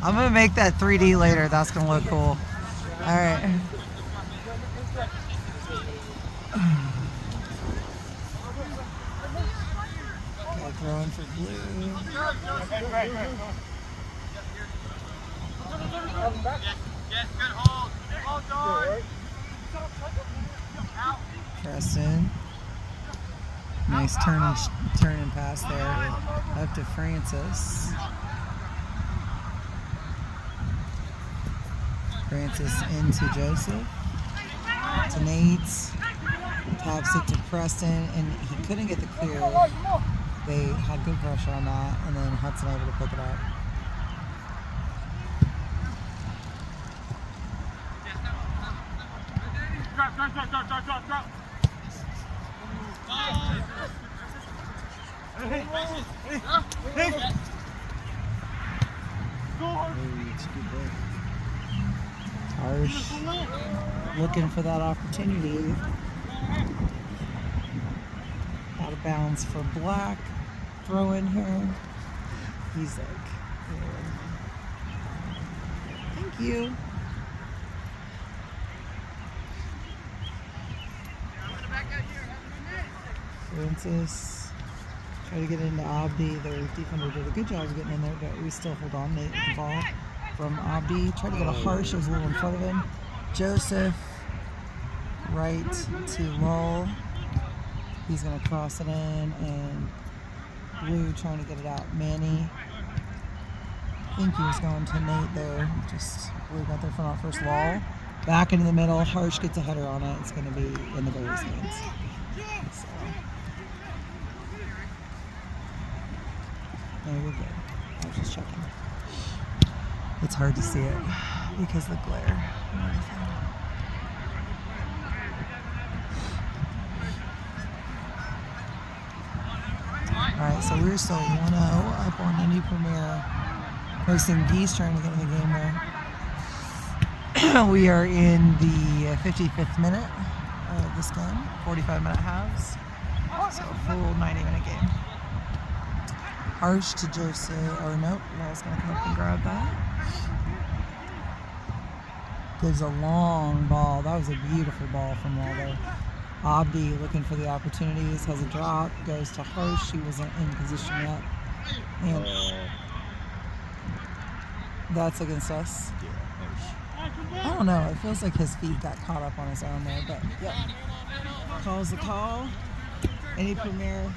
I'm gonna make that 3D later. That's gonna look cool. All right. Okay, throwing for Blue. Preston. Nice turn and pass there. Up to Francis. Francis into Joseph. To Nate. Taps it to Preston, and he couldn't get the clear. They had good pressure on that, and then Hudson able to pick it up. Drop. Harsh looking for that opportunity. Out of bounds for Black. Throw in here. He's like, thank you. Francis try to get into Abdi. Their defender did a good job of getting in there, but we still hold on. Nate with the ball from Abdi. Tried to get a Harsh. It was a little in front of him. Joseph right to Lull. He's going to cross it in, and Blue trying to get it out. Manny. I think he was going to Nate there. Just Blue got there front first. Lull. Back into the middle. Harsh gets a header on it. It's going to be in the goalie's hands. So. No, you're good. I was just checking. It's hard to see it because of the glare and everything. Alright, so we're still 1-0 up on Indy Premier. Hosting Geese trying to get in the game there. We are in the 55th minute of this game. 45-minute halves. So a full 90-minute game. Harsh to Joseph, or nope, Wall's going to come up and grab that. Gives a long ball. That was a beautiful ball from Wall there. Abdi looking for the opportunities, has a drop, goes to Harsh. He wasn't in position yet. And that's against us. I don't know. It feels like his feet got caught up on his arm there, but yep. Calls the call. Any Premier.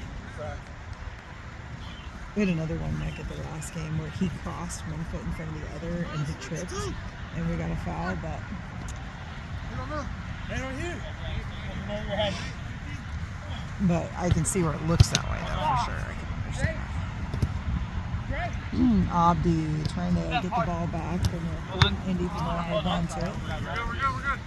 We had another one, Nick, at the last game where he crossed one foot in front of the other and he tripped, and we got a foul, but. But I can see where it looks that way, though, for sure. I can understand that. Abdi trying to get the ball back, and Indy can hold on to it. We're good.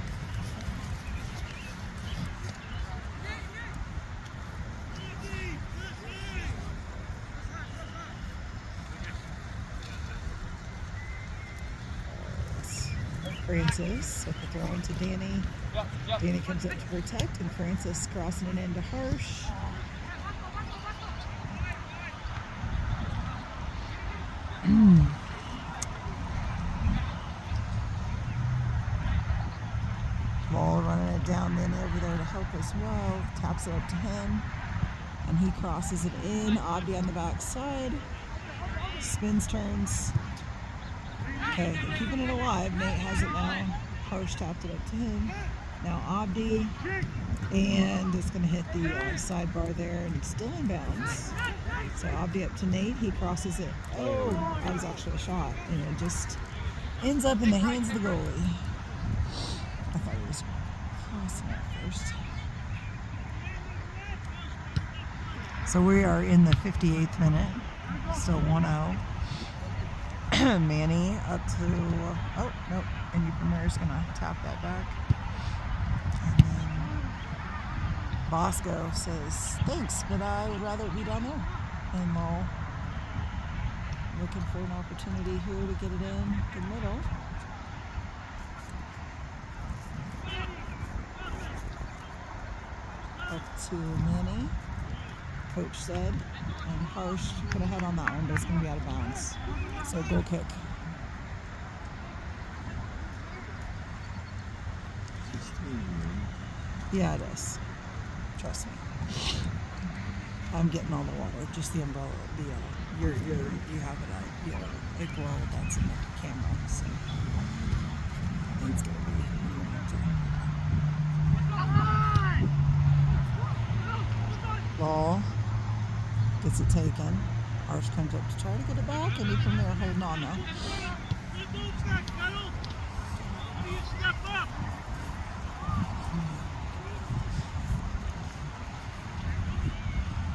Francis with the throw into Danny. Danny comes up to protect, and Francis crossing it into Harsh. Ball running it down, then over there to help as well. Taps it up to him, and he crosses it in. Abdi on the back side. Spins, turns. Okay, they're keeping it alive. Nate has it now. Harsh tapped it up to him. Now Abdi, and it's going to hit the sidebar there, and it's still in bounds. So Abdi up to Nate. He crosses it. Oh, that was actually a shot, and it just ends up in the hands of the goalie. I thought he was crossing it first. So we are in the 58th minute. Still 1-0. Manny up to, oh, nope, Indy Premier's going to tap that back. And then Bosco says, thanks, but I would rather it be down there. And Mull looking for an opportunity here to get it in the middle. Up to Manny. Coach said, and Harsh put a head on that one, but it's going to be out of bounds. So goal kick. Yeah, it is. Trust me. I'm getting all the water, just the umbrella. You have it out. You have a glow that's in the camera. So it's going to be. Ball. Gets it taken. Harsh comes up to try to get it back, and he from there holding on though.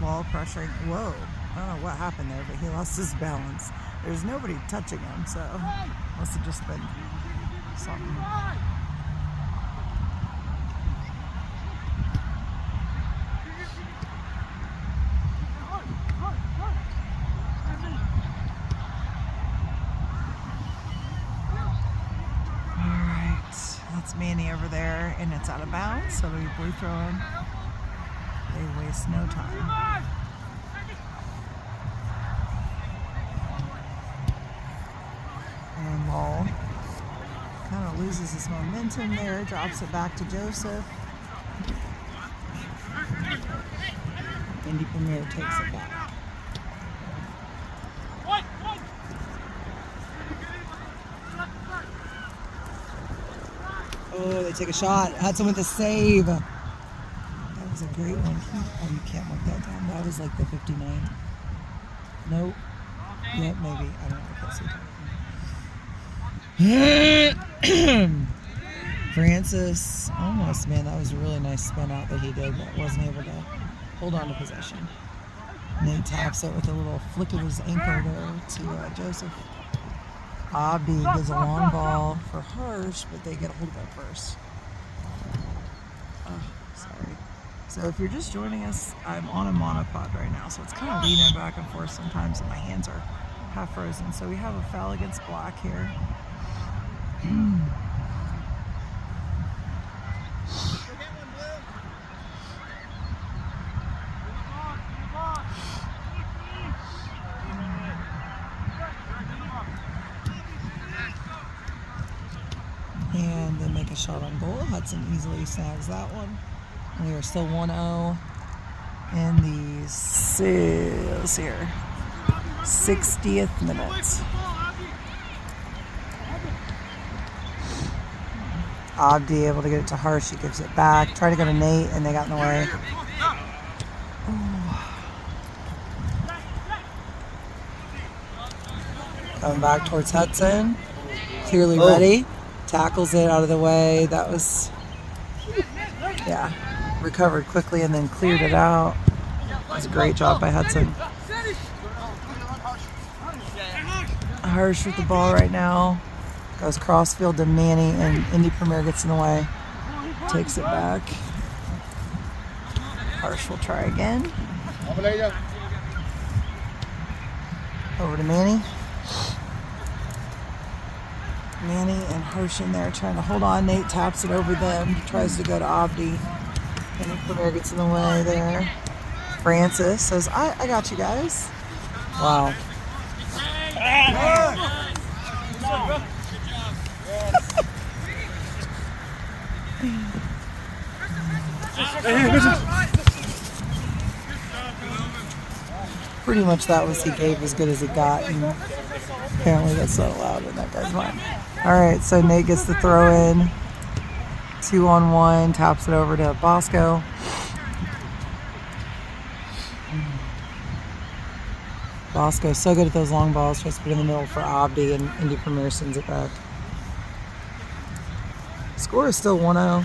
Ball pressuring. Whoa. I don't know what happened there, but he lost his balance. There's nobody touching him, so must have just been something. Manny over there, and it's out of bounds, so we blue throw him. They waste no time. And Lull kind of loses his momentum there, drops it back to Joseph. Indy Premier takes it back. Oh, they take a shot. Hudson with a save. That was a great one. Oh, you can't mark that down. That was like the 59th. Nope. Yep, maybe. I don't know. I can't see. Francis, almost, man. That was a really nice spin out that he did, but wasn't able to hold on to possession. Nate taps it with a little flick of his ankle there to Joseph. Abdi gives a long ball for Hirsch, but they get a hold of it first. Oh, sorry. So if you're just joining us, I'm on a monopod right now, so it's kind of leaning back and forth sometimes, and my hands are half frozen. So we have a foul against Black here. And they make a shot on goal. Hudson easily snags that one. And we are still 1-0 in the 60th minute. Abdi able to get it to Harsh. He gives it back. Try to go to Nate, and they got in the way. Coming back towards Hudson. Clearly ready. Tackles it out of the way. That was, yeah, recovered quickly and then cleared it out. It was a great job by Hudson. Hirsch with the ball right now. Goes crossfield to Manny, and Indy Premier gets in the way. Takes it back. Hirsch will try again. Over to Manny. Manny and Hirsch in there trying to hold on. Nate taps it over them. Tries to go to Abdi. Indy Premier gets in the way there. Francis says, I got you guys. Wow. Pretty much that was he gave as good as he got, and apparently that's not allowed in that guy's mind. Alright, so Nate gets the throw in. 2-on-1, taps it over to Bosco. Bosco's so good at those long balls, tries to put it in the middle for Abdi, and Indy Premier sends it back. Score is still 1-0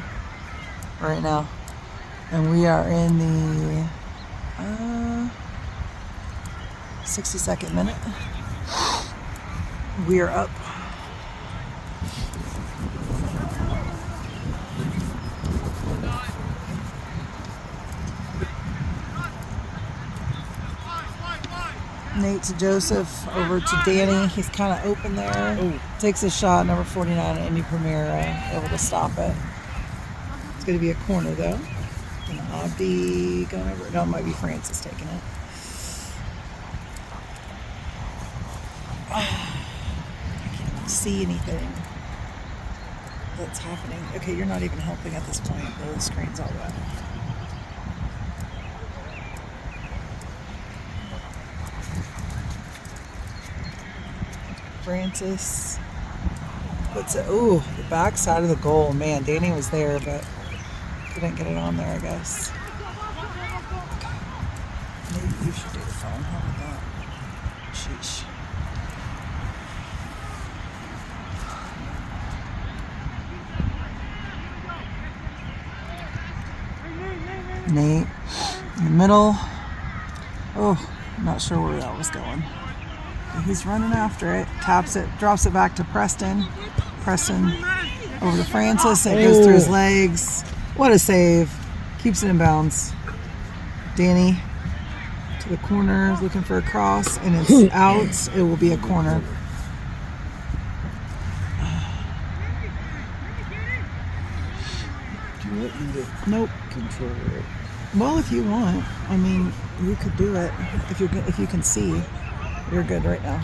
right now. And we are in the 62nd minute. We are up. Nate to Joseph, over to Danny. He's kind of open there. Ooh. Takes a shot, number 49, Indy Premier, able to stop it. It's going to be a corner though. And Abdi going over. No, it might be Francis taking it. I can't see anything that's happening. Okay, you're not even helping at this point. The screen's all wet. Francis puts it, ooh, the back side of the goal. Man, Danny was there, but couldn't get it on there, I guess. Maybe you should do the phone. How about that? Sheesh. Nate in the middle. Oh, I'm not sure where that was going. He's running after it, taps it, drops it back to Preston. Preston over to Francis, and it goes through his legs. What a save. Keeps it in bounds. Danny to the corner, looking for a cross, and it's out. It will be a corner. Do you want me to Nope. control it? Well, if you want. I mean, you could do it if you can see. You're good right now.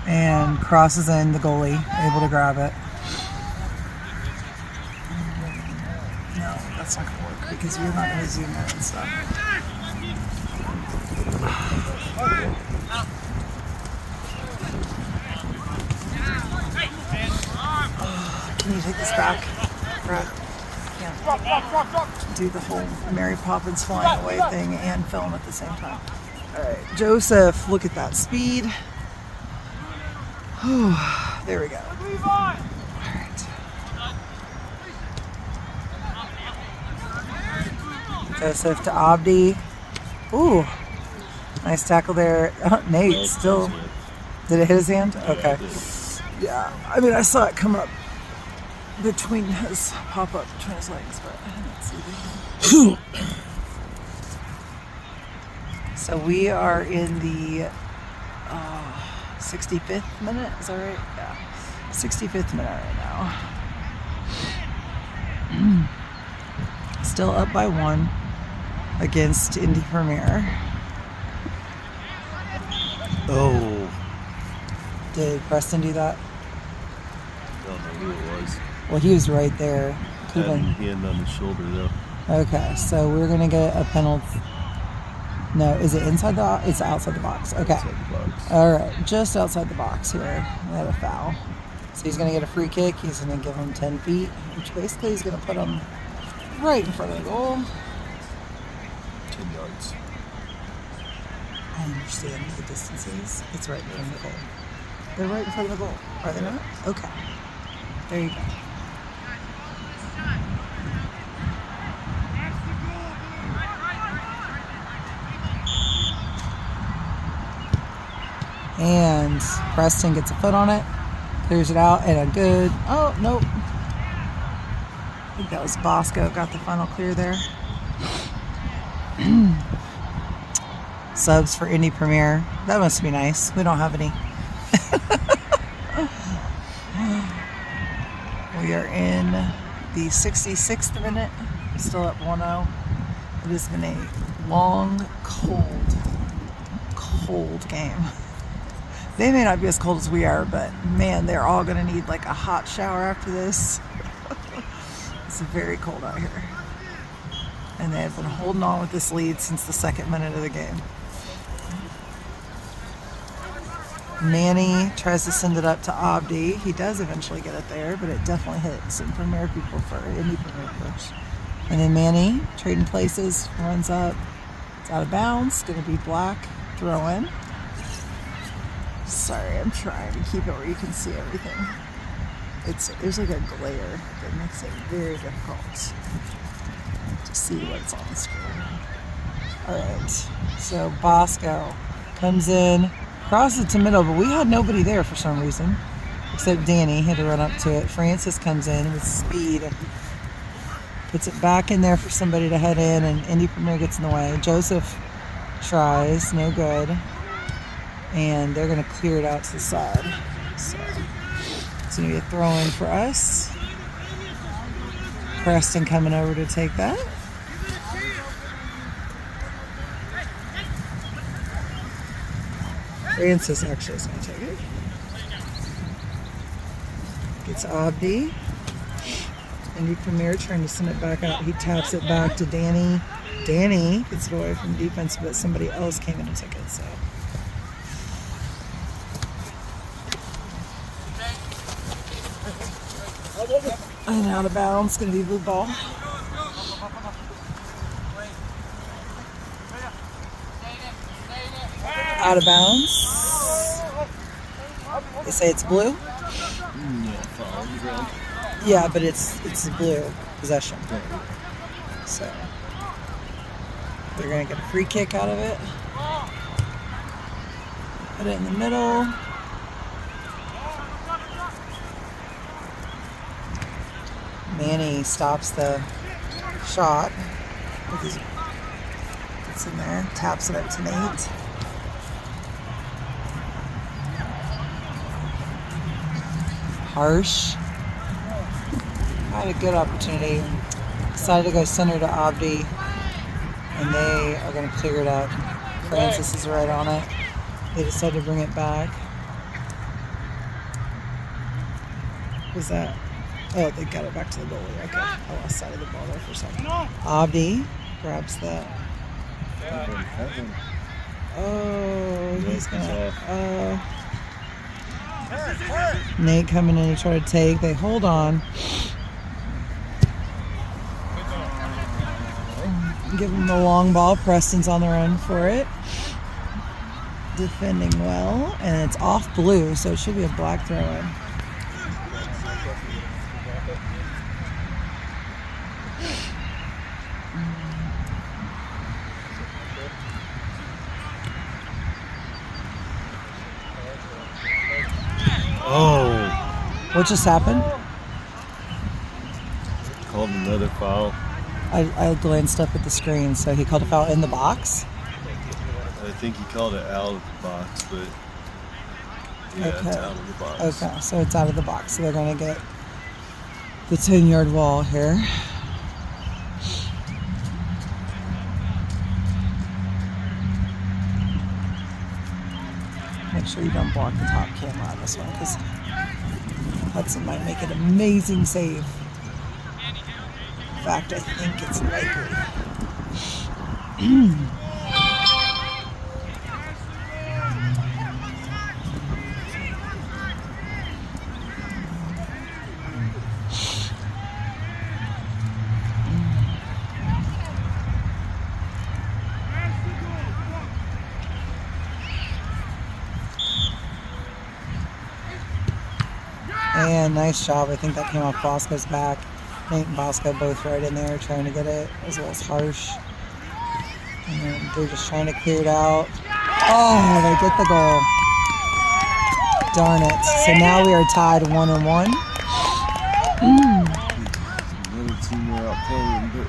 And crosses in the goalie, able to grab it. It's not gonna work because you're not gonna zoom in and stuff. Can you take this back, Brad? Yeah. Do the whole Mary Poppins flying away thing and film at the same time. All right, Joseph, look at that speed. There we go. All right. Joseph to Abdi. Ooh, nice tackle there. Nate still. Did it hit his hand? Okay. Yeah, I mean, I saw it come up between his pop up between his legs, but I didn't see the hand. So we are in the 65th minute. Is that right? Yeah, 65th minute right now. Still up by 1 against Indy Premier. Oh. Did Preston do that? I don't know who it was. Well, he was right there. Had a hand on his shoulder, though. Okay, so we're going to get a penalty. No, is it inside the It's outside the box. Okay. Outside the box. All right, just outside the box here. We had a foul. So he's going to get a free kick. He's going to give him 10 feet, which basically is going to put him right in front of the goal. 10 yards. I understand the distances. It's right in front of the goal. They're right in front of the goal. Are they not? Okay. There you go. And Preston gets a foot on it, clears it out, and a good, oh, nope. I think that was Bosco, got the final clear there. Subs for Indy Premier. That must be nice. We don't have any. We are in the 66th minute, still up 1-0. It has been a long, cold game. They may not be as cold as we are, but man, they're all going to need like a hot shower after this. It's very cold out here. And they have been holding on with this lead since the 2nd minute of the game. Manny tries to send it up to Abdi. He does eventually get it there, but it definitely hit some Premier people Indy Premier first. And then Manny, trading places, runs up. It's out of bounds. Going to be Black throw in. Sorry, I'm trying to keep it where you can see everything. There's like a glare that makes it very difficult to see what's on the screen. All right, so Bosco comes in, crosses it to middle, but we had nobody there for some reason, except Danny had to run up to it. Francis comes in with speed and puts it back in there for somebody to head in, and Indy Premier gets in the way. Joseph tries, no good. And they're going to clear it out to the side. So it's going to be a throw in for us. Preston coming over to take that. Francis actually is going to take it. Gets Abdi. Indy Premier trying to send it back out. He taps it back to Danny. Danny gets it away from defense, but somebody else came in and took it. So. And out of bounds, going to be blue ball. Out of bounds. They say it's blue? Yeah, foul on the ground. Yeah, but it's blue possession. So they're going to get a free kick out of it. Put it in the middle. Manny stops the shot. It's in there. Taps it up to Nate. Harsh. Had a good opportunity. Decided to go center to Abdi. And they are going to clear it up. Francis is right on it. They decided to bring it back. Was that Oh, they got it back to the goalie. Okay. I lost sight of the ball there for a second. Abdi grabs that. Oh, he's gonna. Nate coming in to try to take. They hold on. Give him the long ball. Preston's on the run for it. Defending well, and it's off blue, so it should be a black throw in. Oh, What just happened? Called another foul. I glanced up at the screen, so he called a foul in the box. I think he called it out of the box, but yeah, Okay. it's out of the box. Okay, so it's out of the box, so they're going to get the 10-yard wall here. Make sure you don't block the top camera on this one, because Hudson might make an amazing save. In fact, I think it's likely. And nice job. I think that came off Bosco's back. Nate and Bosco both right in there trying to get it, as well as Harsh. And then they're just trying to clear it out. Oh, they get the goal. Darn it. So now we are tied 1-1. Another team were out playing, but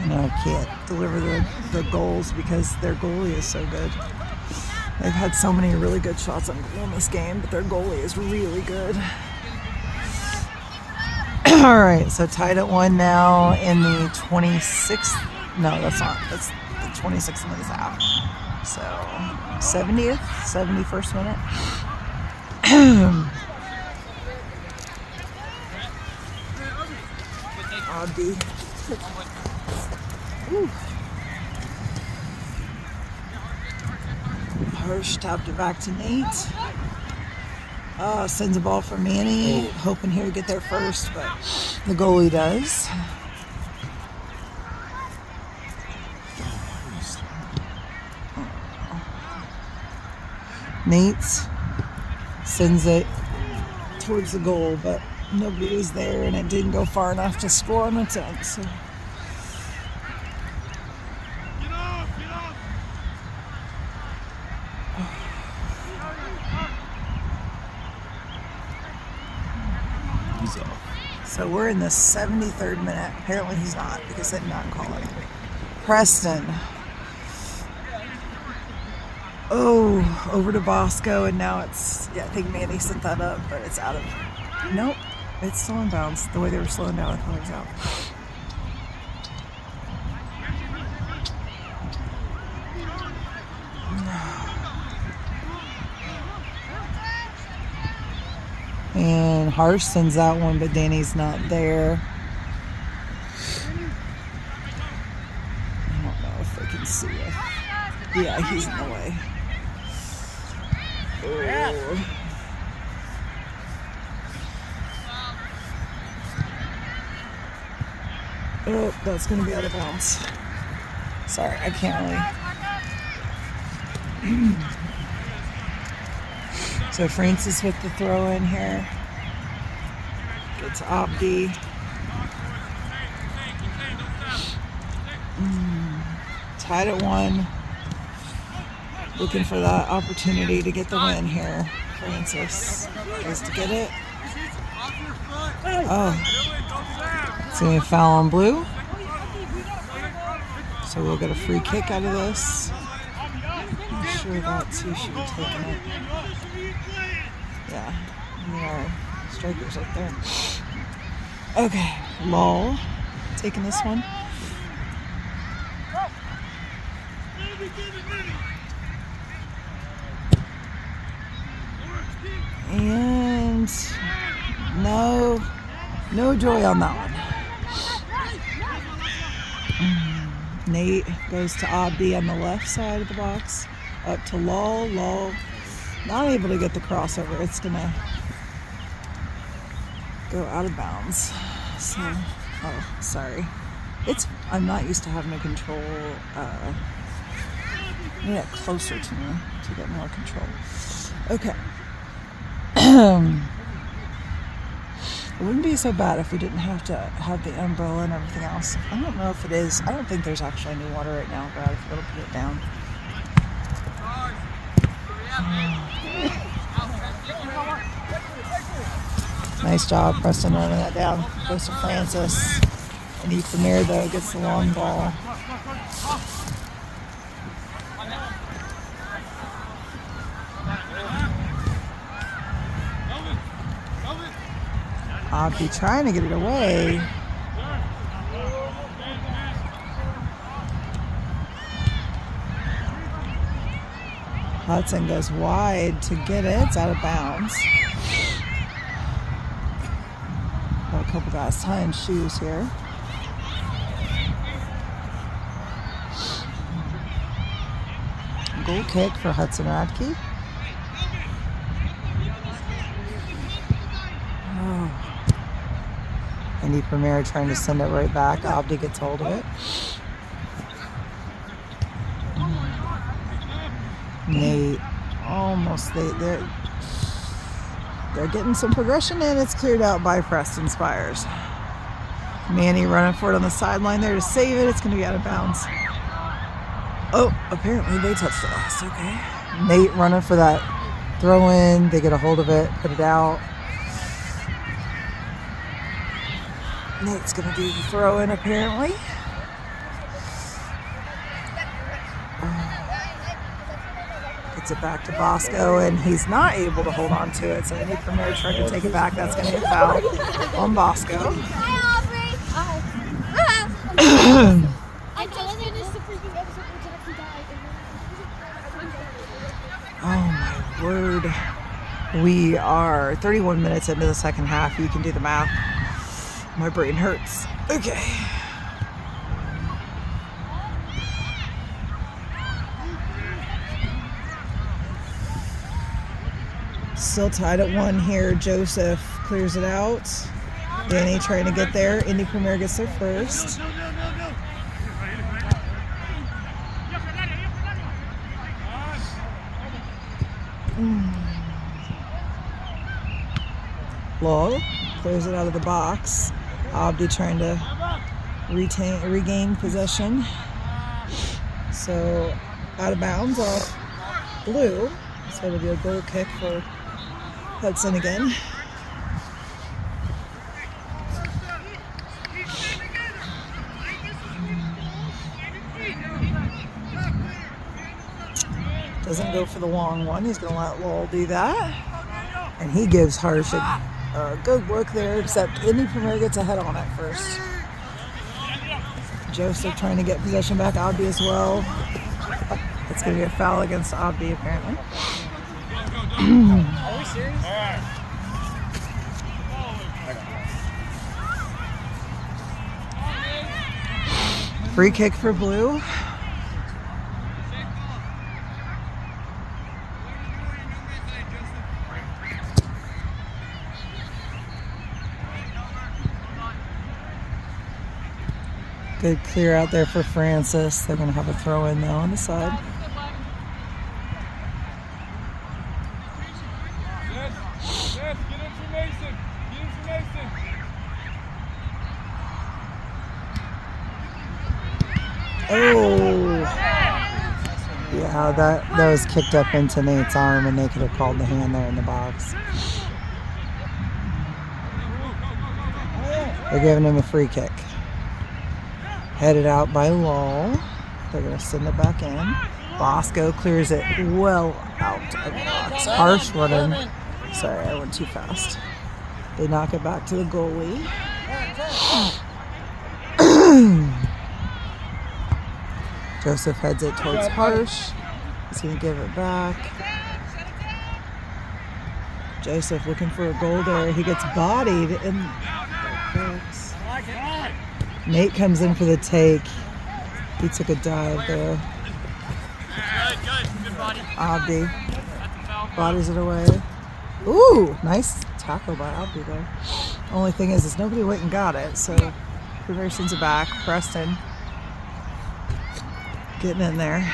You know, can't deliver the goals because their goalie is so good. They've had so many really good shots on goal in this game, but their goalie is really good. All right, so tied at 1 now in the 26th. No, that's not. That's the 26th minute half. So 70th, 71st minute. Abdi. Hirsch tapped it back to Nate. Sends a ball for Manny, hoping he would get there first, but the goalie does. Nate sends it towards the goal, but nobody was there, and it didn't go far enough to score on its own. So. he's off. So we're in the 73rd minute. Apparently he's not, because they did not call it. Preston. Oh, over to Bosco, and now it's, I think Manny set that up, but it's out of, nope, it's still in bounds. The way they were slowing down, I thought it was out. And Harsh sends that one, but Danny's not there. I don't know if they can see it. Yeah, he's in the way. Oh. Oh, that's going to be out of bounds. Sorry, I can't really. So Francis with the throw in here. Gets Abdi. Tied at 1. Looking for that opportunity to get the win here. Francis goes to get it. Oh. It's going to be a foul on blue. So we'll get a free kick out of this. I'm sure that's who should be taking it. Yeah, we are strikers up there. Okay, Lol taking this one. And No joy on that one. Nate goes to Abdi on the left side of the box. Up to Lol. Lol not able to get the crossover. It's gonna go out of bounds. So, oh, sorry. I'm not used to having to control. I need it closer to me to get more control. Okay. It wouldn't be so bad if we didn't have to have the umbrella and everything else. I don't know if it is. I don't think there's actually any water right now, Brad, if it'll put it down. Nice job, Preston, running that down. Goes to Francis. And Indy Premier, though, gets the long ball. Abdi trying to get it away. Hudson goes wide to get it. It's out of bounds. Got a couple guys tying shoes here. Goal kick for Hudson Radke. Indy Premier trying to send it right back. Abdi gets hold of it. Nate almost they're getting some progression in. It's cleared out by Preston Spires. Manny running for it on the sideline there to save it. It's going to be out of bounds. Oh, apparently they touched it last. Okay. Nate running for that throw in. They get a hold of it, put it out. Nate's going to do the throw in apparently. Gets it back to Bosco, and he's not able to hold on to it. So Indy Premier tried to take it back. That's going to get fouled on Bosco. Oh my word. We are 31 minutes into the second half. You can do the math. My brain hurts. Okay. Still tied at 1 here. Joseph clears it out. Danny trying to get there. Indy Premier gets there first. Lol clears it out of the box. Abdi trying to regain possession. So out of bounds off blue. So it'll be a goal kick for Hudson again. Doesn't go for the long one. He's going to let Lowell do that. And he gives Harsh a good look there, except Indy Premier gets a head on it first. Joseph trying to get possession back. Abdi as well. It's going to be a foul against Abdi apparently. Are we serious? Free kick for Blue. Good clear out there for Francis. They're going to have a throw in now on the side. Oh, yeah, that was kicked up into Nate's arm, and they could have called the hand there in the box. They're giving him a free kick. Headed out by Lowell. They're going to send it back in. Bosco clears it well out of the box. Harsh running. Sorry, I went too fast. They knock it back to the goalie. Joseph heads it towards Harsh. He's going to give it back. Joseph looking for a goal there. He gets bodied in the box. Nate comes in for the take. He took a dive there. Abdi bodies it away. Ooh, nice tackle by Abdi there. Only thing is nobody went and got it, so Premier sends it back. Preston getting in there.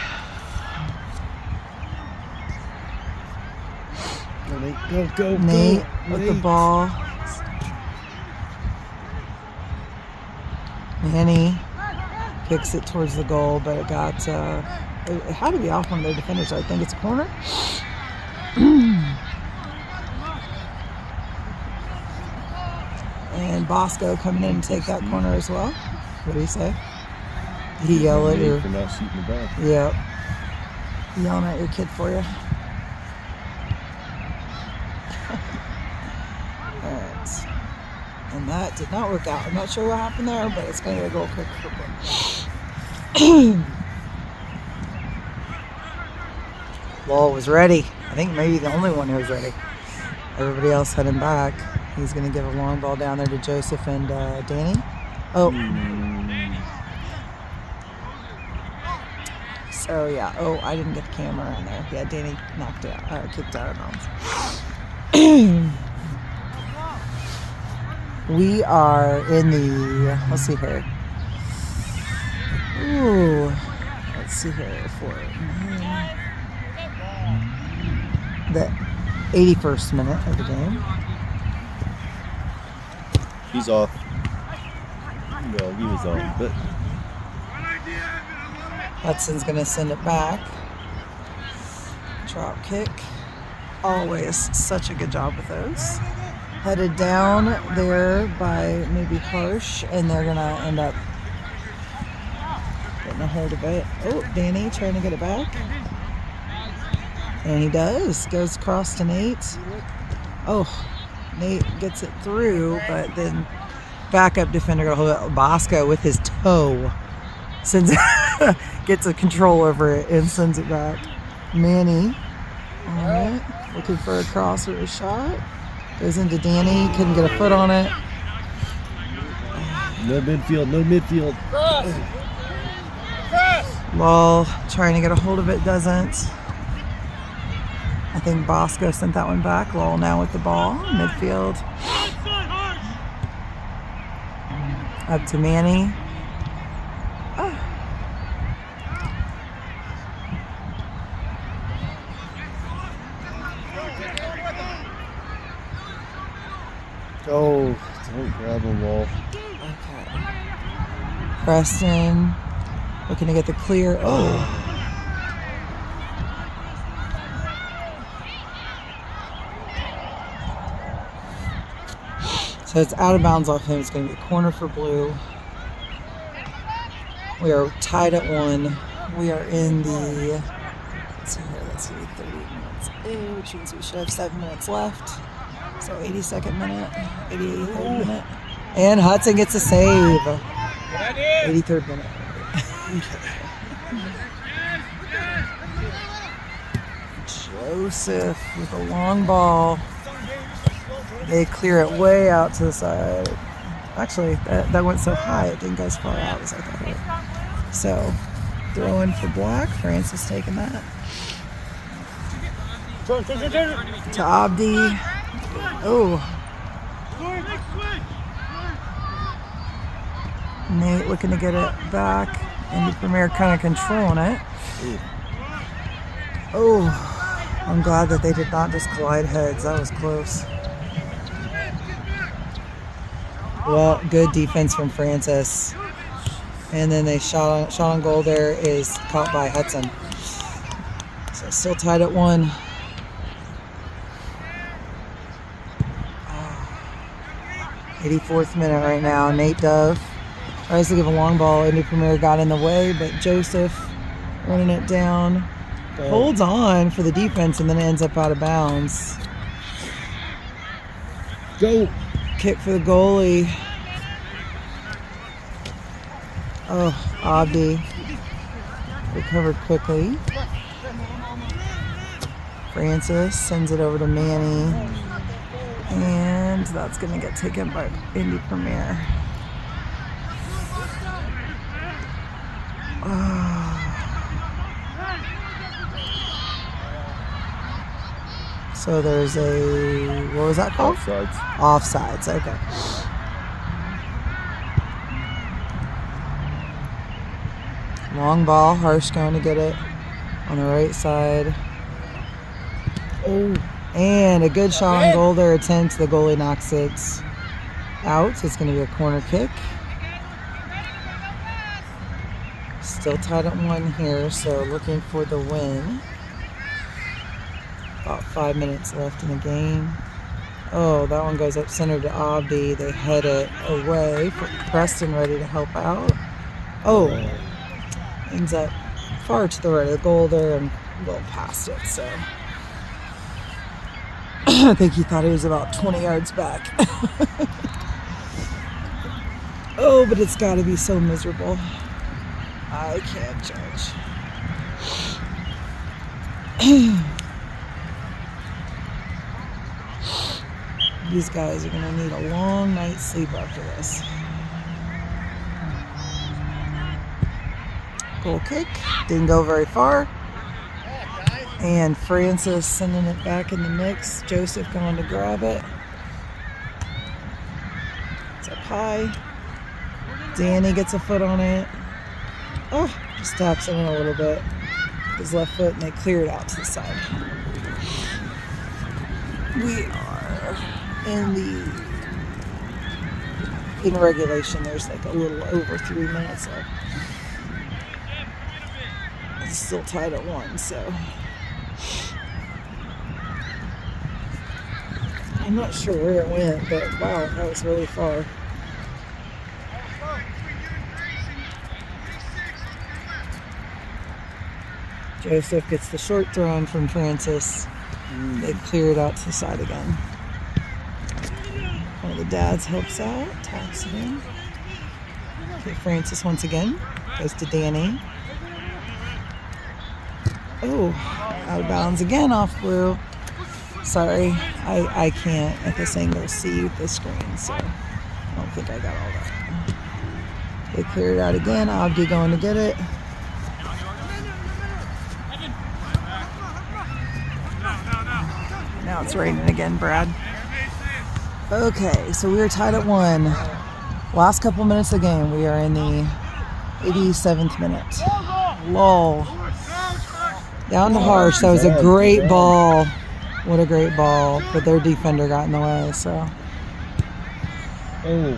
Go, Nate. Go, Nate go. with the ball. Manny kicks it towards the goal, but it got it had to be off one of their defenders. So I think it's a corner. And Bosco coming in to take that corner as well. What do you say? He yell at you. For not shooting the back. Yep. Yelling at your kid for you. Alright. And that did not work out. I'm not sure what happened there, but it's going to get a goal kick for Blue. Wall was ready. I think maybe the only one who was ready. Everybody else heading back. He's going to give a long ball down there to Joseph and Danny. Oh. So yeah. Oh, I didn't get the camera in there. Yeah, Danny knocked it out, kicked out of bounds. We are in the, let's see here. Ooh, let's see here for the 81st minute of the game. He's off. Well, he was on, but Hudson's gonna send it back. Drop kick. Always such a good job with those. Headed down there by maybe Harsh, and they're gonna end up getting a hold of it. Oh, Danny trying to get it back. And he does. Goes across to Nate. Oh, Nate gets it through, but then backup defender got a hold of it. Bosco with his toe sends it, gets a control over it and sends it back. Manny, all right, looking for a cross or a shot. Goes into Danny, couldn't get a foot on it. no midfield. Lol, trying to get a hold of it, doesn't. I think Bosco sent that one back. Lol now with the ball, midfield. Up to Manny. Oh, don't grab a wall. Okay. Preston looking to get the clear. Oh. So it's out of bounds off him. It's going to be a corner for Blue. We are tied at 1. We are in the, let's see here, 30 minutes in, which means we should have 7 minutes left. So 82nd minute, 83rd minute. And Hudson gets a save. 83rd minute. Joseph with a long ball. They clear it way out to the side. Actually, that went so high it didn't go as far out as I thought it would. So, throw in for Black. Francis taking that. To Abdi. Oh. Nate looking to get it back. Indy Premier kind of controlling it. Oh. I'm glad that they did not just collide heads. That was close. Well, good defense from Francis. And then they shot on goal there is caught by Hudson. So still tied at 1. 84th minute right now. Nate Dove tries to give a long ball. Indy Premier got in the way, but Joseph running it down. Holds on for the defense and then ends up out of bounds. Go. Kick for the goalie. Oh, Abdi recovered quickly. Francis sends it over to Manny. And that's going to get taken by Indy Premier. So there's a, what was that called? Offsides. Offsides, okay. Long ball, Harsh going to get it on the right side. Oh, and a good shot on goal there, attempt. The goalie knocks it out. It's going to be a corner kick. Still tied at 1 here, so looking for the win. About 5 minutes left in the game. Oh, that one goes up center to Abdi. They head it away for Preston, ready to help out. Oh, ends up far to the right of the goal there and a little past it, so I think he thought he was about 20 yards back. Oh, but it's got to be so miserable. I can't judge. These guys are going to need a long night's sleep after this. Goal kick. Didn't go very far. And Francis sending it back in the mix. Joseph going to grab it. It's up high. Danny gets a foot on it. Oh, just taps it in a little bit. His left foot, and they clear it out to the side. We are in regulation. There's like a little over 3 minutes left. It's still tied at 1, so I'm not sure where it went, but wow, that was really far. Joseph gets the short throw in from Francis. They clear it out to the side again. One of the dads helps out, taps it in. Okay, Francis once again goes to Danny. Oh, out of bounds again off blue. Sorry, I can't at this angle see the screen, so I don't think I got all that. They clear it out again. Abdi going to get it. Now it's raining again, Brad. Okay, so we are tied at 1. Last couple minutes of the game. We are in the 87th minute. Lull. Down to Harsh. That was a great ball. What a great ball. But their defender got in the way, so. Oh.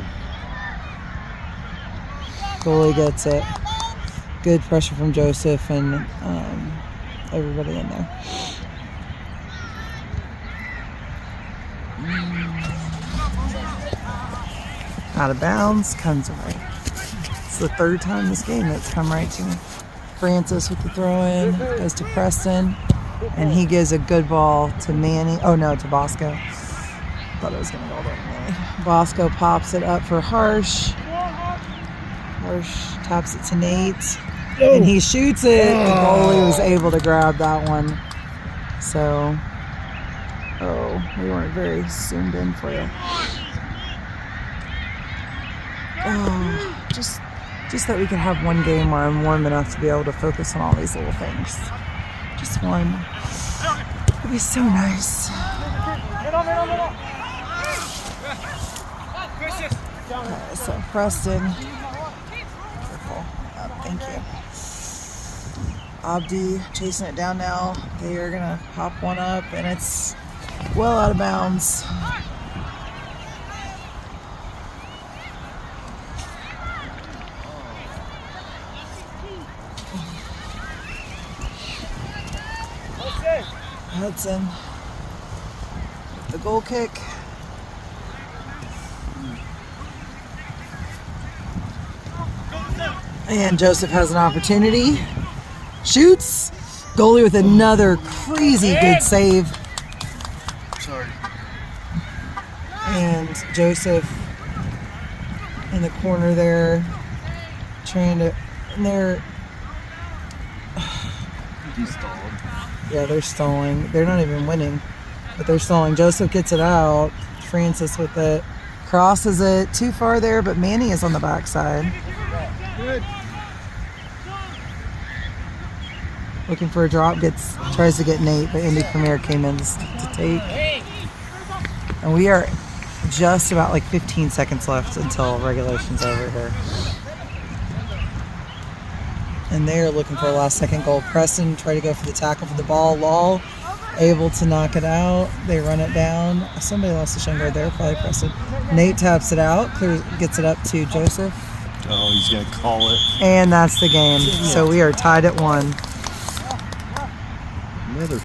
Goalie gets it. Good pressure from Joseph and everybody in there. Out of bounds, comes right. It's the 3rd time this game that's come right to me. Francis with the throw in, goes to Preston, and he gives a good ball to Manny. Oh no, to Bosco. Thought it was going to go over to Manny. Bosco pops it up for Harsh. Harsh taps it to Nate, and he shoots it. The goalie was able to grab that one. So, we weren't very zoomed in for you. Oh, just that we could have one game where I'm warm enough to be able to focus on all these little things. Just one. It'd be so nice. Okay, so Preston. Careful. Oh, thank you. Abdi chasing it down now. They are going to pop one up, and it's well out of bounds. Hudson, the goal kick. And Joseph has an opportunity. Shoots. Goalie with another crazy good save. Sorry. And Joseph in the corner there, trying to, and they're, He stalled. yeah, they're stalling. They're not even winning, but they're stalling. Joseph gets it out. Francis with it. Crosses it too far there, but Manny is on the backside. Good. Looking for a drop, tries to get Nate, but Indy Premier came in to take. And we are just about like 15 seconds left until regulation's over here. And they are looking for a last second goal. Preston tried to go for the tackle for the ball. Law able to knock it out. They run it down. Somebody lost the shin guard there, probably Preston. Nate taps it out, gets it up to Joseph. Oh, he's going to call it. And that's the game. So we are tied at 1. Another